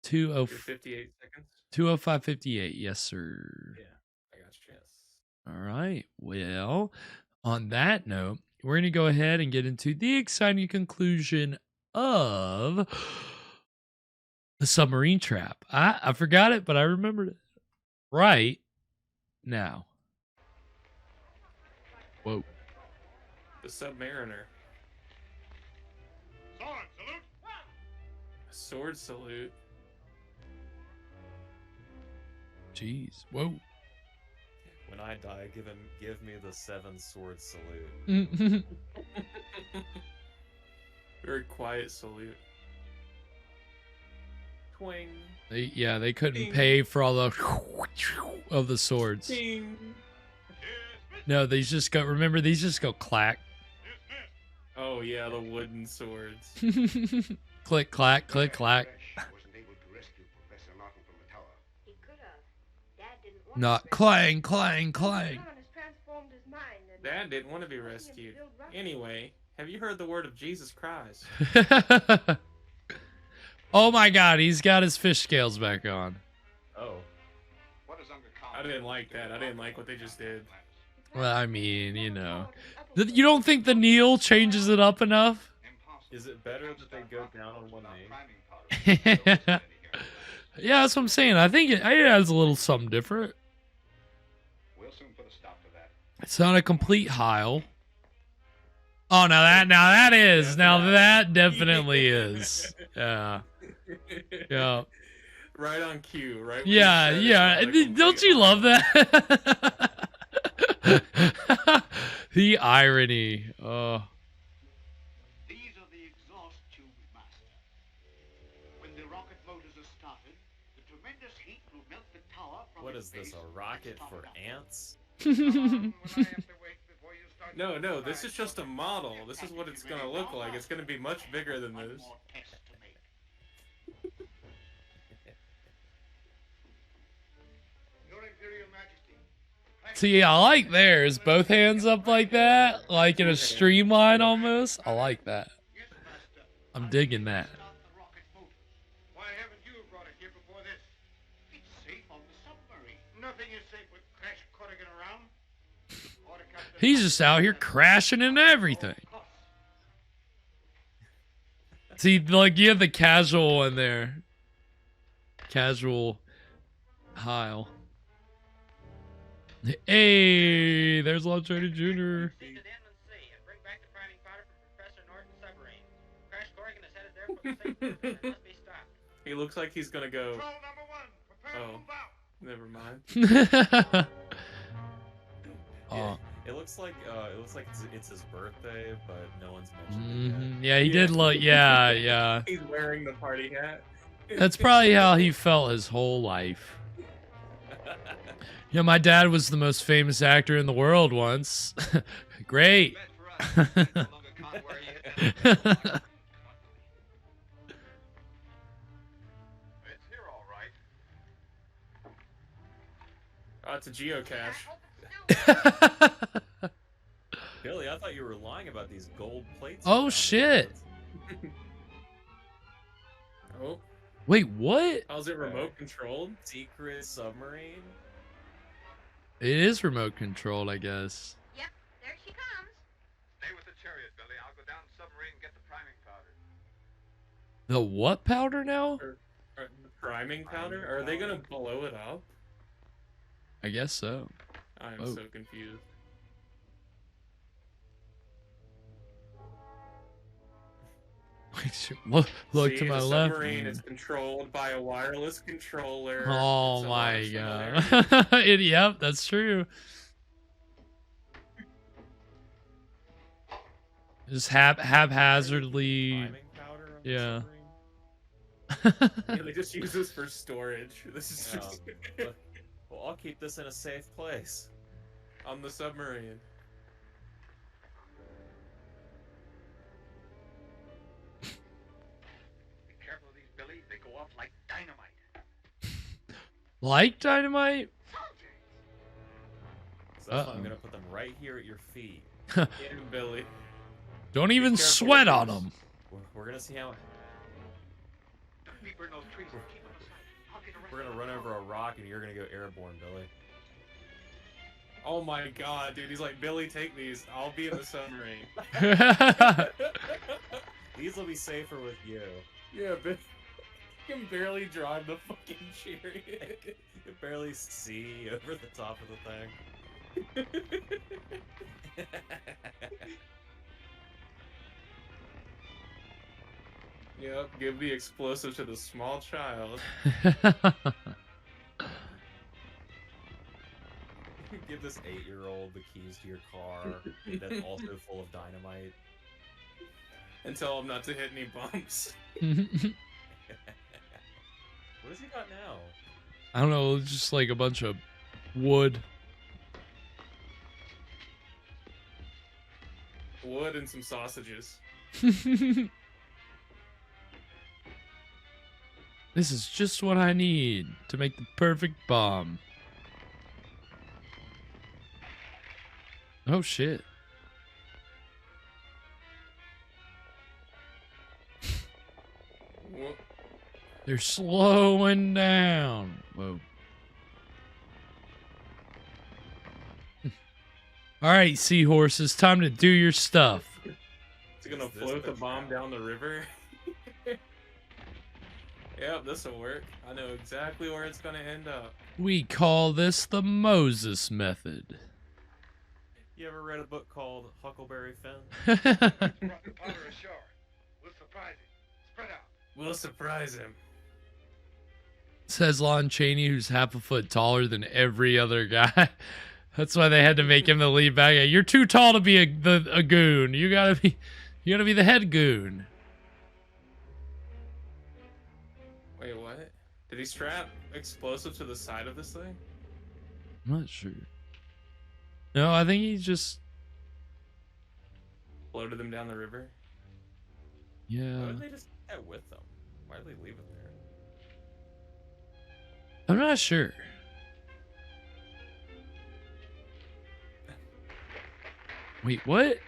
58 seconds. 2:05:58. Yes, sir. Yeah, I got you. Yes. All right. Well, on that note, we're going to go ahead and get into the exciting conclusion of the submarine trap. I forgot it, but I remembered it right now. Whoa. The Submariner. Sword salute. Jeez. Whoa. When I die, give me the 7 sword salute. Very quiet salute. Twing. They couldn't pay for all the of the swords. Ding. No, these just go clack. Oh yeah, the wooden swords. Click clack, click clack. Not clang, clang, clang. Dad didn't want to be rescued. Anyway, have you heard the word of Jesus Christ? Oh my God, he's got his fish scales back on. Oh. I didn't like that. I didn't like what they just did. Well, I mean, you don't think the kneel changes it up enough? Is it better that they go down on one knee? Yeah, that's what I'm saying. I think it adds a little something different. It's not a complete Heil. Oh, now that definitely is. Yeah. Yeah. Right on cue, right? Yeah. Don't you love that? The irony. Oh. These are the exhaust tubes, Master. When the rocket motors are started, the tremendous heat will melt the tower from What is this, a rocket for ants? No, this is just a model. This is what it's gonna look like. It's gonna be much bigger than this. See, I like theirs. Both hands up like that, like in a streamline almost. I like that. I'm digging that. Why haven't you brought it here before this? It's safe on the submarine. Nothing is safe with Crash Corrigan around. He's just out here crashing into everything. See, like you have the casual in there. Casual Heil. Hey, there's Launch Ready Jr. He looks like he's gonna go. Oh, never mind. Oh. It looks like it's his birthday, but no one's mentioned it yet. Yeah, he did look. Yeah. He's wearing the party hat. That's probably how he felt his whole life. You know, my dad was the most famous actor in the world once. Great. Oh, it's a geocache. Billy, I thought you were lying about these gold plates. Oh shit. Oh. Wait, what? How's it remote controlled? Secret submarine? It is remote controlled, I guess. Yep, there she comes. Stay with the chariot, Billy. I'll go down the submarine and get the priming powder. The what powder now? The priming powder? Are they gonna blow it up? I guess so. I'm Oh. so confused. Look See, to my the left. submarine is controlled by a wireless controller. Oh It's a lot my of god. similarities. Yep, that's true. Just haphazardly. Yeah. Yeah, they just use this for storage. This is Yeah. just Well, I'll keep this in a safe place. on the submarine. Be careful of these, Billy. They go off like dynamite. Like dynamite? So that's why Uh-oh. I'm gonna put them right here at your feet. Yeah, Billy. Don't even careful sweat with on this. them. We're gonna see how Don't be burn those trees. Keep them aside. I'll get around. we're gonna run over a rock and you're gonna go airborne, Billy. Oh my god, dude. He's like, Billy, take these. I'll be in the submarine. These will be safer with you. Yeah, but you can barely drive the fucking chariot. You can barely see over the top of the thing. Yep, give the explosive to the small child. Give this 8-year-old the keys to your car that's also full of dynamite. And tell him not to hit any bumps. What has he got now? I don't know, just like a bunch of wood. Wood and some sausages. This is just what I need to make the perfect bomb. Oh shit. Whoa. They're slowing down. Whoa. All right, seahorses, time to do your stuff. Is it gonna float the bomb down the river? Yep, this'll work. I know exactly where it's gonna end up. We call this the Moses method. You ever read a book called Huckleberry Finn? Brought the powder ashore. We'll surprise him. Spread out. We'll surprise him. Says Lon Chaney, who's half a foot taller than every other guy. That's why they had to make him the lead bad guy. You're too tall to be a goon. You gotta be the head goon. Wait, what? Did he strap explosive to the side of this thing? I'm not sure. No, I think he just floated them down the river. Why Yeah. would they just take that with them? Why do they leave it there? I'm not sure. Wait, what?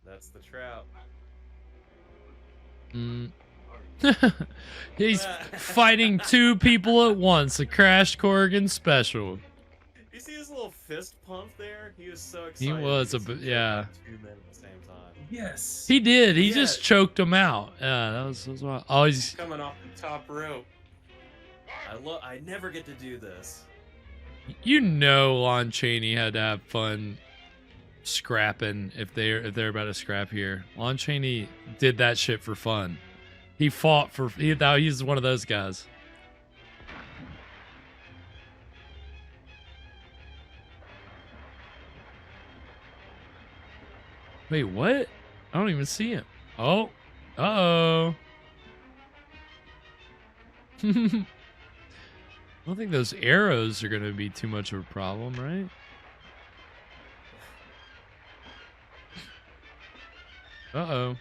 That's the trout. He's fighting 2 people at once. A Crash Corrigan special. You see his little fist pump there? He was so excited. He was a bit, yeah. 2 men at the same time. Yes. He did. He just choked him out. Yeah, that was wild. Oh, he's coming off the top rope. I never get to do this. You know, Lon Chaney had to have fun scrapping if they're about to scrap here. Lon Chaney did that shit for fun. He fought for. He's one of those guys. Wait, what? I don't even see him. Oh, uh-oh. I don't think those arrows are going to be too much of a problem, right? Uh-oh.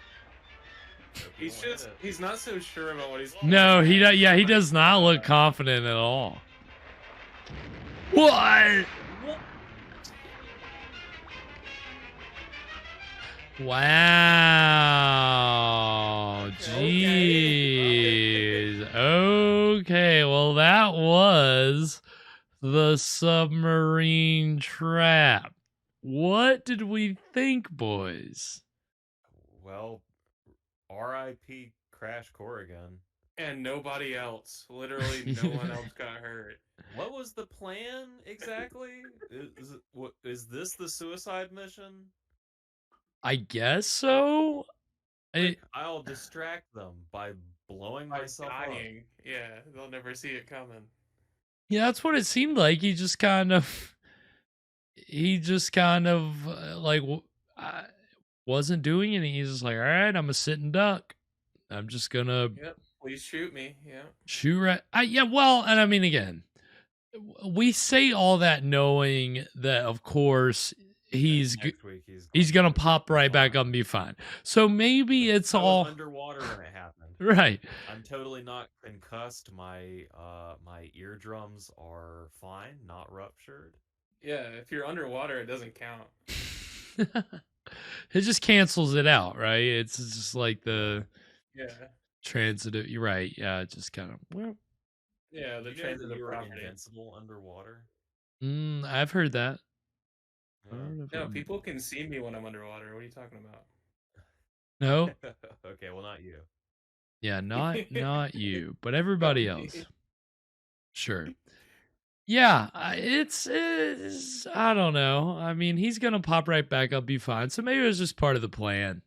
He's not so sure about what he's. No, he does not look confident at all. What? Wow. Jeez. Okay, well, that was the submarine trap. What did we think, boys? Well, R.I.P. Crash Corrigan. And nobody else. Literally, no one else got hurt. What was the plan exactly? Is this the suicide mission? I guess so. I'll distract them by blowing myself dying. up. Yeah, they'll never see it coming. Yeah, that's what it seemed like. He just kind of like wasn't doing anything. He's just like, all right, I'm a sitting duck. I'm just gonna. Yep. Please shoot me. Yeah. Shoot right. Yeah. Well, and I mean, again, we say all that knowing that, of course, he's gonna pop right back up and be fine. So maybe it's all underwater when it happened. Right. I'm totally not concussed. My eardrums are fine, not ruptured. Yeah, if you're underwater, it doesn't count. It just cancels it out, right? It's just like the transitive. You're right. Yeah, it just kind of yeah, the transitive property. Invincible underwater. I've heard that. No, people can see me when I'm underwater. What are you talking about? No. Okay, well, not you. Yeah, not you, but everybody else. Sure. Yeah, it's I don't know. I mean, he's gonna pop right back up, be fine. So maybe it was just part of the plan.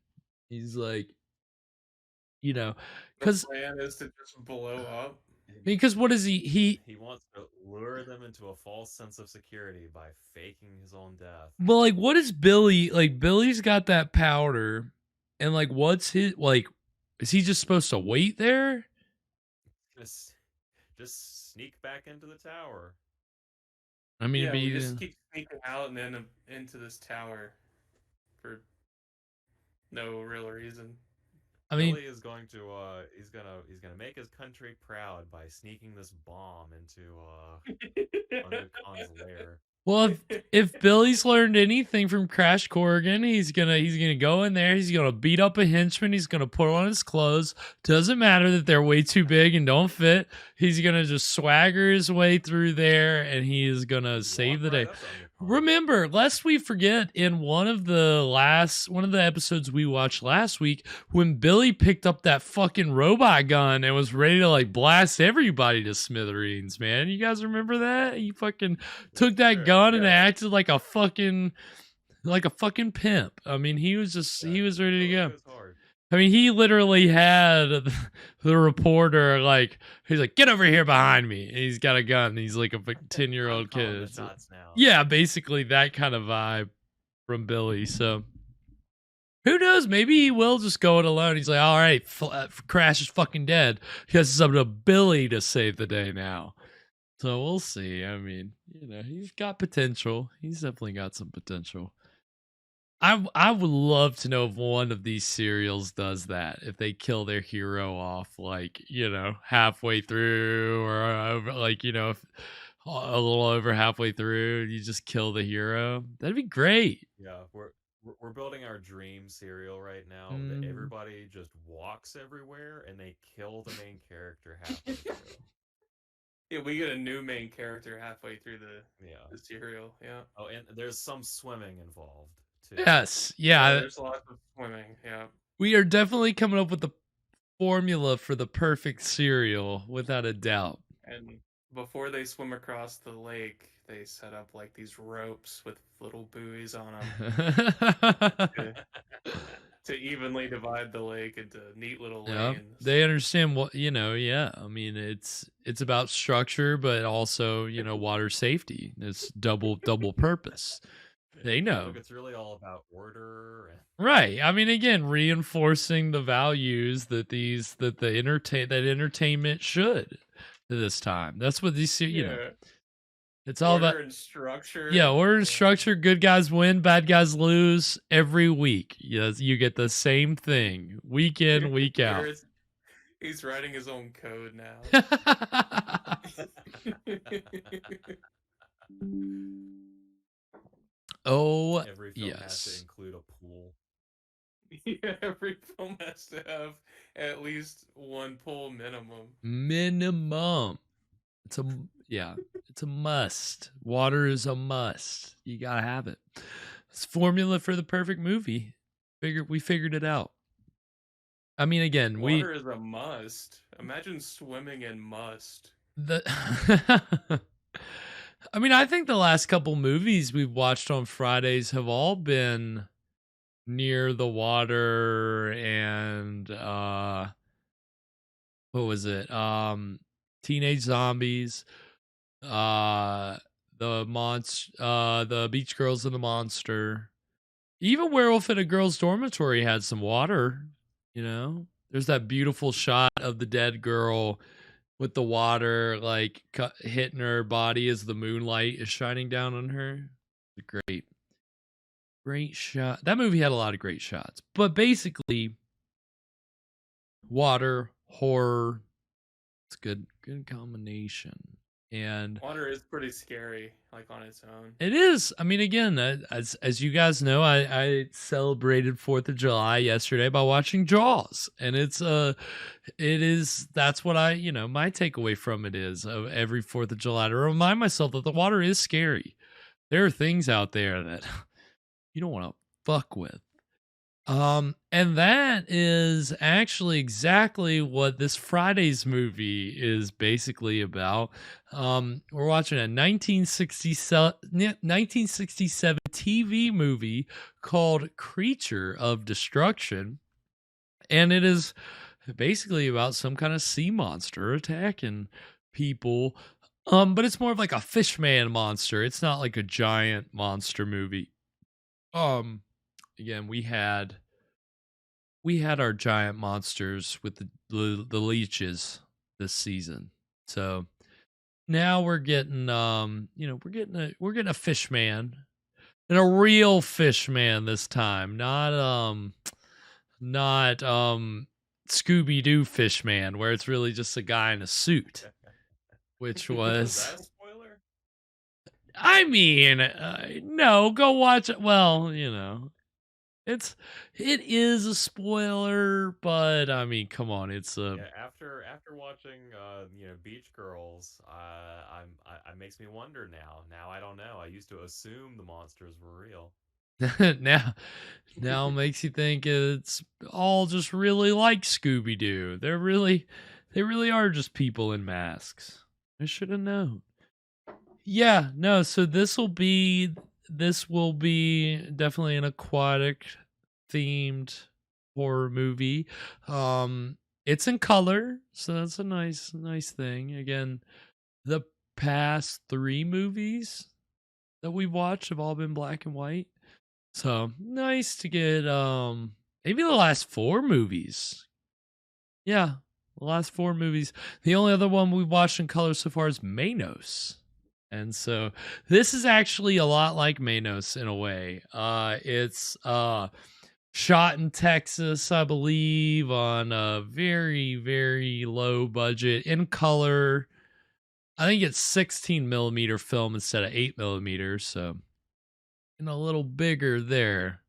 He's like, because the plan is to just blow up. Because what is he wants to lure them into a false sense of security by faking his own death. Well, like, what is Billy like? Billy's got that powder, and like, what's his like? Is he just supposed to wait there? Just sneak back into the tower. I mean, yeah, we just keep sneaking out and then into this tower for no real reason. I mean, Billy is going to he's gonna make his country proud by sneaking this bomb into under Khan's lair. Well, if Billy's learned anything from Crash Corrigan, he's gonna go in there. He's gonna beat up a henchman. He's gonna put on his clothes. Doesn't matter that they're way too big and don't fit. He's gonna just swagger his way through there, and he is gonna save the day. Remember, lest we forget, in one of the episodes we watched last week, when Billy picked up that fucking robot gun and was ready to like blast everybody to smithereens, man. You guys remember that? He fucking took that gun and acted like a fucking pimp. I mean, he was ready to go. I mean, he literally had the reporter he's like, get over here behind me. And he's got a gun. And he's like a 10-year-old kid. So, yeah, basically that kind of vibe from Billy. So who knows? Maybe he will just go it alone. He's like, all right, Crash is fucking dead. He has it's up to Billy to save the day now. So we'll see. I mean, he's got potential. He's definitely got some potential. I would love to know if one of these serials does that. If they kill their hero off, like, halfway through, or over, like, if a little over halfway through, you just kill the hero. That'd be great. Yeah, we're building our dream serial right now. That everybody just walks everywhere and they kill the main character halfway through. Yeah, we get a new main character halfway through the serial. Yeah. Oh, and there's some swimming involved too. Yes, yeah. There's lots of swimming. Yeah. We are definitely coming up with the formula for the perfect cereal, without a doubt. And before they swim across the lake, they set up like these ropes with little buoys on them to evenly divide the lake into neat little lanes. They understand what, yeah. I mean, it's about structure, but also, water safety. It's double purpose. They know. Look, it's really all about order. Right. I mean, again, reinforcing the values that entertainment should this time. That's what these, it's all about order and structure. Yeah, order and structure. Good guys win, bad guys lose every week. Yes, you get the same thing week in, week out. He's writing his own code now. Oh, every film has to include a pool. Yeah, every film has to have at least one pool minimum. It's a must. Water is a must. You gotta have it. It's formula for the perfect movie. We figured it out. I mean, again, water is a must. Imagine swimming in must. I mean, I think the last couple movies we've watched on Fridays have all been near the water, and what was it? Teenage Zombies, the Beach Girls and the Monster. Even Werewolf in a Girl's Dormitory had some water, There's that beautiful shot of the dead girl with the water, like, hitting her body as the moonlight is shining down on her. Great shot. That movie had a lot of great shots. But basically, water, horror, it's good combination. And water is pretty scary, like, on its own. It is. I mean, again, as you guys know, I celebrated 4th of July yesterday by watching Jaws, and that's what my takeaway from it is of every 4th of July, to remind myself that the water is scary. There are things out there that you don't want to fuck with. And that is actually exactly what this Friday's movie is basically about. We're watching a 1967 TV movie called Creature of Destruction. And it is basically about some kind of sea monster attacking people. But it's more of like a fishman monster. It's not like a giant monster movie. Again, we had our giant monsters with the leeches this season. So now we're getting we're getting a fish man, and a real fish man this time, not Scooby-Doo fish man, where it's really just a guy in a suit, which was Is that a spoiler? I mean, no, go watch it. Well, it is a spoiler, but I mean, come on, it's a after watching Beach Girls, it makes me wonder now. Now I don't know. I used to assume the monsters were real. now makes you think it's all just really like Scooby-Doo. They really are just people in masks. I should have known. Yeah, no, so this will be definitely an aquatic themed horror movie. It's in color, so that's a nice thing. Again, the past 3 movies that we've watched have all been black and white. So nice to get maybe the last 4 movies. Yeah, the last 4 movies. The only other one we've watched in color so far is Manos. And so this is actually a lot like Manos in a way. It's shot in Texas, I believe, on a very, very low budget in color. I think it's 16 millimeter film instead of 8 millimeters, so and a little bigger there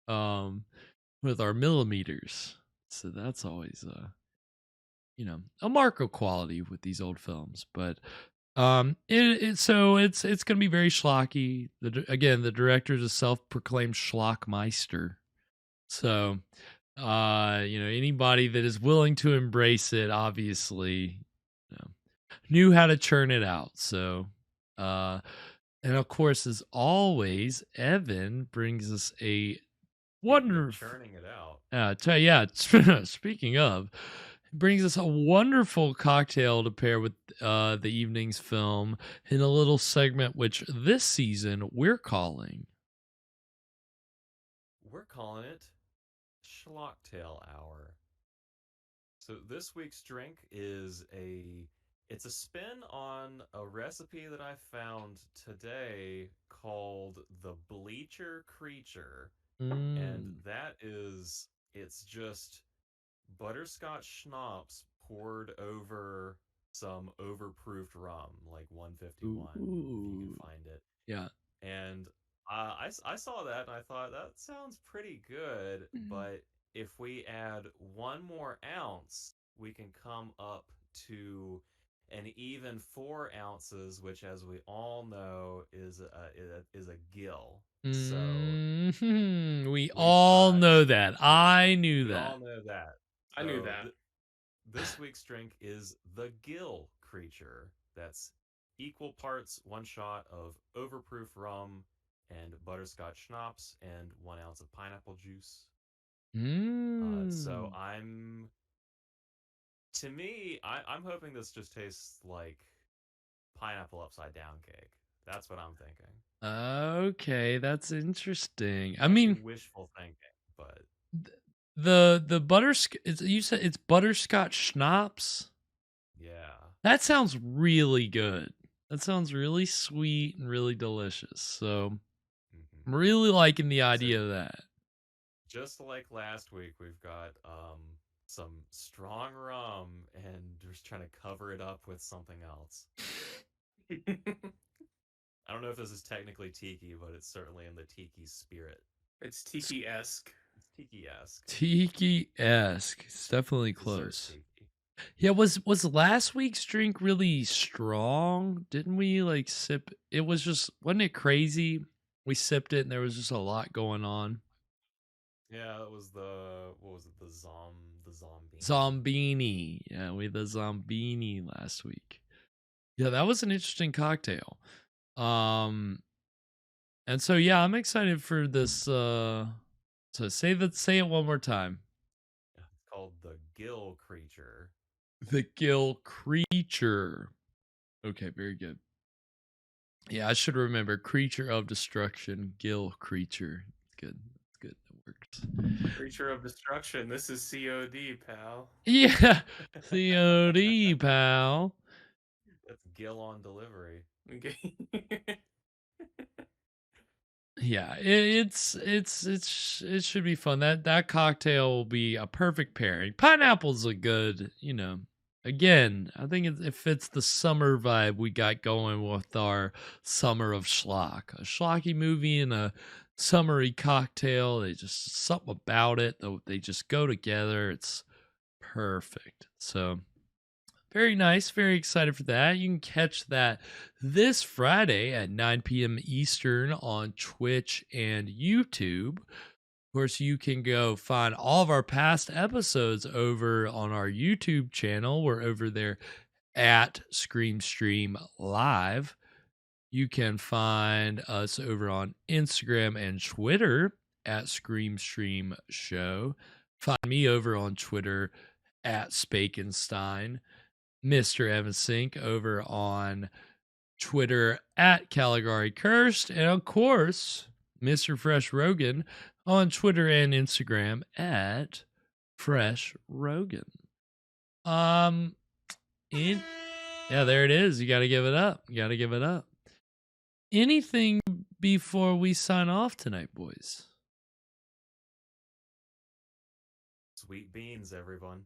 with our millimeters. So that's always a mark of quality with these old films. But it's gonna be very schlocky. Again, the director is a self-proclaimed schlockmeister. So anybody that is willing to embrace it, obviously, knew how to churn it out. So and of course, as always, Evan brings us a wonderful churning it out. Speaking of, brings us a wonderful cocktail to pair with the evening's film in a little segment which this season we're calling it Schlocktail Hour. So this week's drink is it's a spin on a recipe that I found today called the Bleacher Creature. And it's just butterscotch schnapps poured over some overproofed rum, like 151, if you can find it. Yeah. And I saw that and I thought, that sounds pretty good, but if we add 1 more ounce, we can come up to an even 4 ounces, which, as we all know, is a gill. We all know that. I knew We that. all know that. I knew that. This week's drink is the Gill Creature. That's equal parts 1 shot of overproof rum and butterscotch schnapps and 1 ounce of pineapple juice. So I'm hoping this just tastes like pineapple upside down cake. That's what I'm thinking. Okay, that's interesting. I mean, wishful thinking, but the you said it's butterscotch schnapps? Yeah. That sounds really good. That sounds really sweet and really delicious. So I'm really liking the idea of that. Just like last week, we've got some strong rum and just trying to cover it up with something else. I don't know if this is technically tiki, but it's certainly in the tiki spirit. It's tiki-esque. It's tiki-esque. Tiki-esque. It's definitely close. Yeah, was last week's drink really strong? Didn't we like sip? It was just, wasn't it crazy? We sipped it and there was just a lot going on. Yeah, it was what was it? The zombie. Zombini. Yeah, we had the zombini last week. Yeah, that was an interesting cocktail. And so yeah, I'm excited for this. So say it one more time. Yeah, it's called the Gill Creature. The Gill Creature. Okay, very good. Yeah, I should remember. Creature of Destruction, Gill Creature. Good. That's good. That works. Creature of Destruction. This is COD, pal. Yeah, COD, pal. That's Gill on delivery. Okay. Yeah, it should be fun. That cocktail will be a perfect pairing. Pineapple's a good, again, I think it fits the summer vibe we got going with our Summer of Schlock. A schlocky movie and a summery cocktail. Something about it. They just go together. It's perfect. So very nice. Very excited for that. You can catch that this Friday at 9 p.m. Eastern on Twitch and YouTube. Of course, you can go find all of our past episodes over on our YouTube channel. We're over there at ScreamStream Live. You can find us over on Instagram and Twitter at ScreamStream Show. Find me over on Twitter at Spakenstein. Mr. Evan Sink over on Twitter at Caligari Cursed. And of course, Mr. Fresh Rogan on Twitter and Instagram at Fresh Rogan. Yeah, there it is. You gotta give it up. anything before we sign off tonight, boys? Sweet beans, everyone.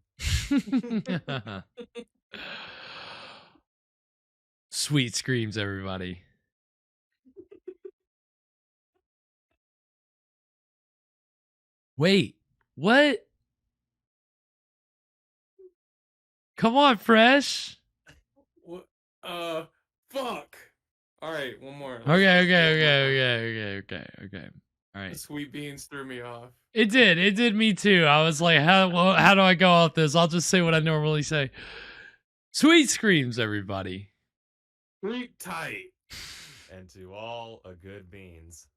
Sweet screams, everybody. Wait, what? Come on, Fresh. What? Fuck. All right, one more. Okay. All right. The sweet beans threw me off. It did me too. I was like, how do I go off this? I'll just say what I normally say. Sweet screams, everybody. Sweet tight. And to all a good beans.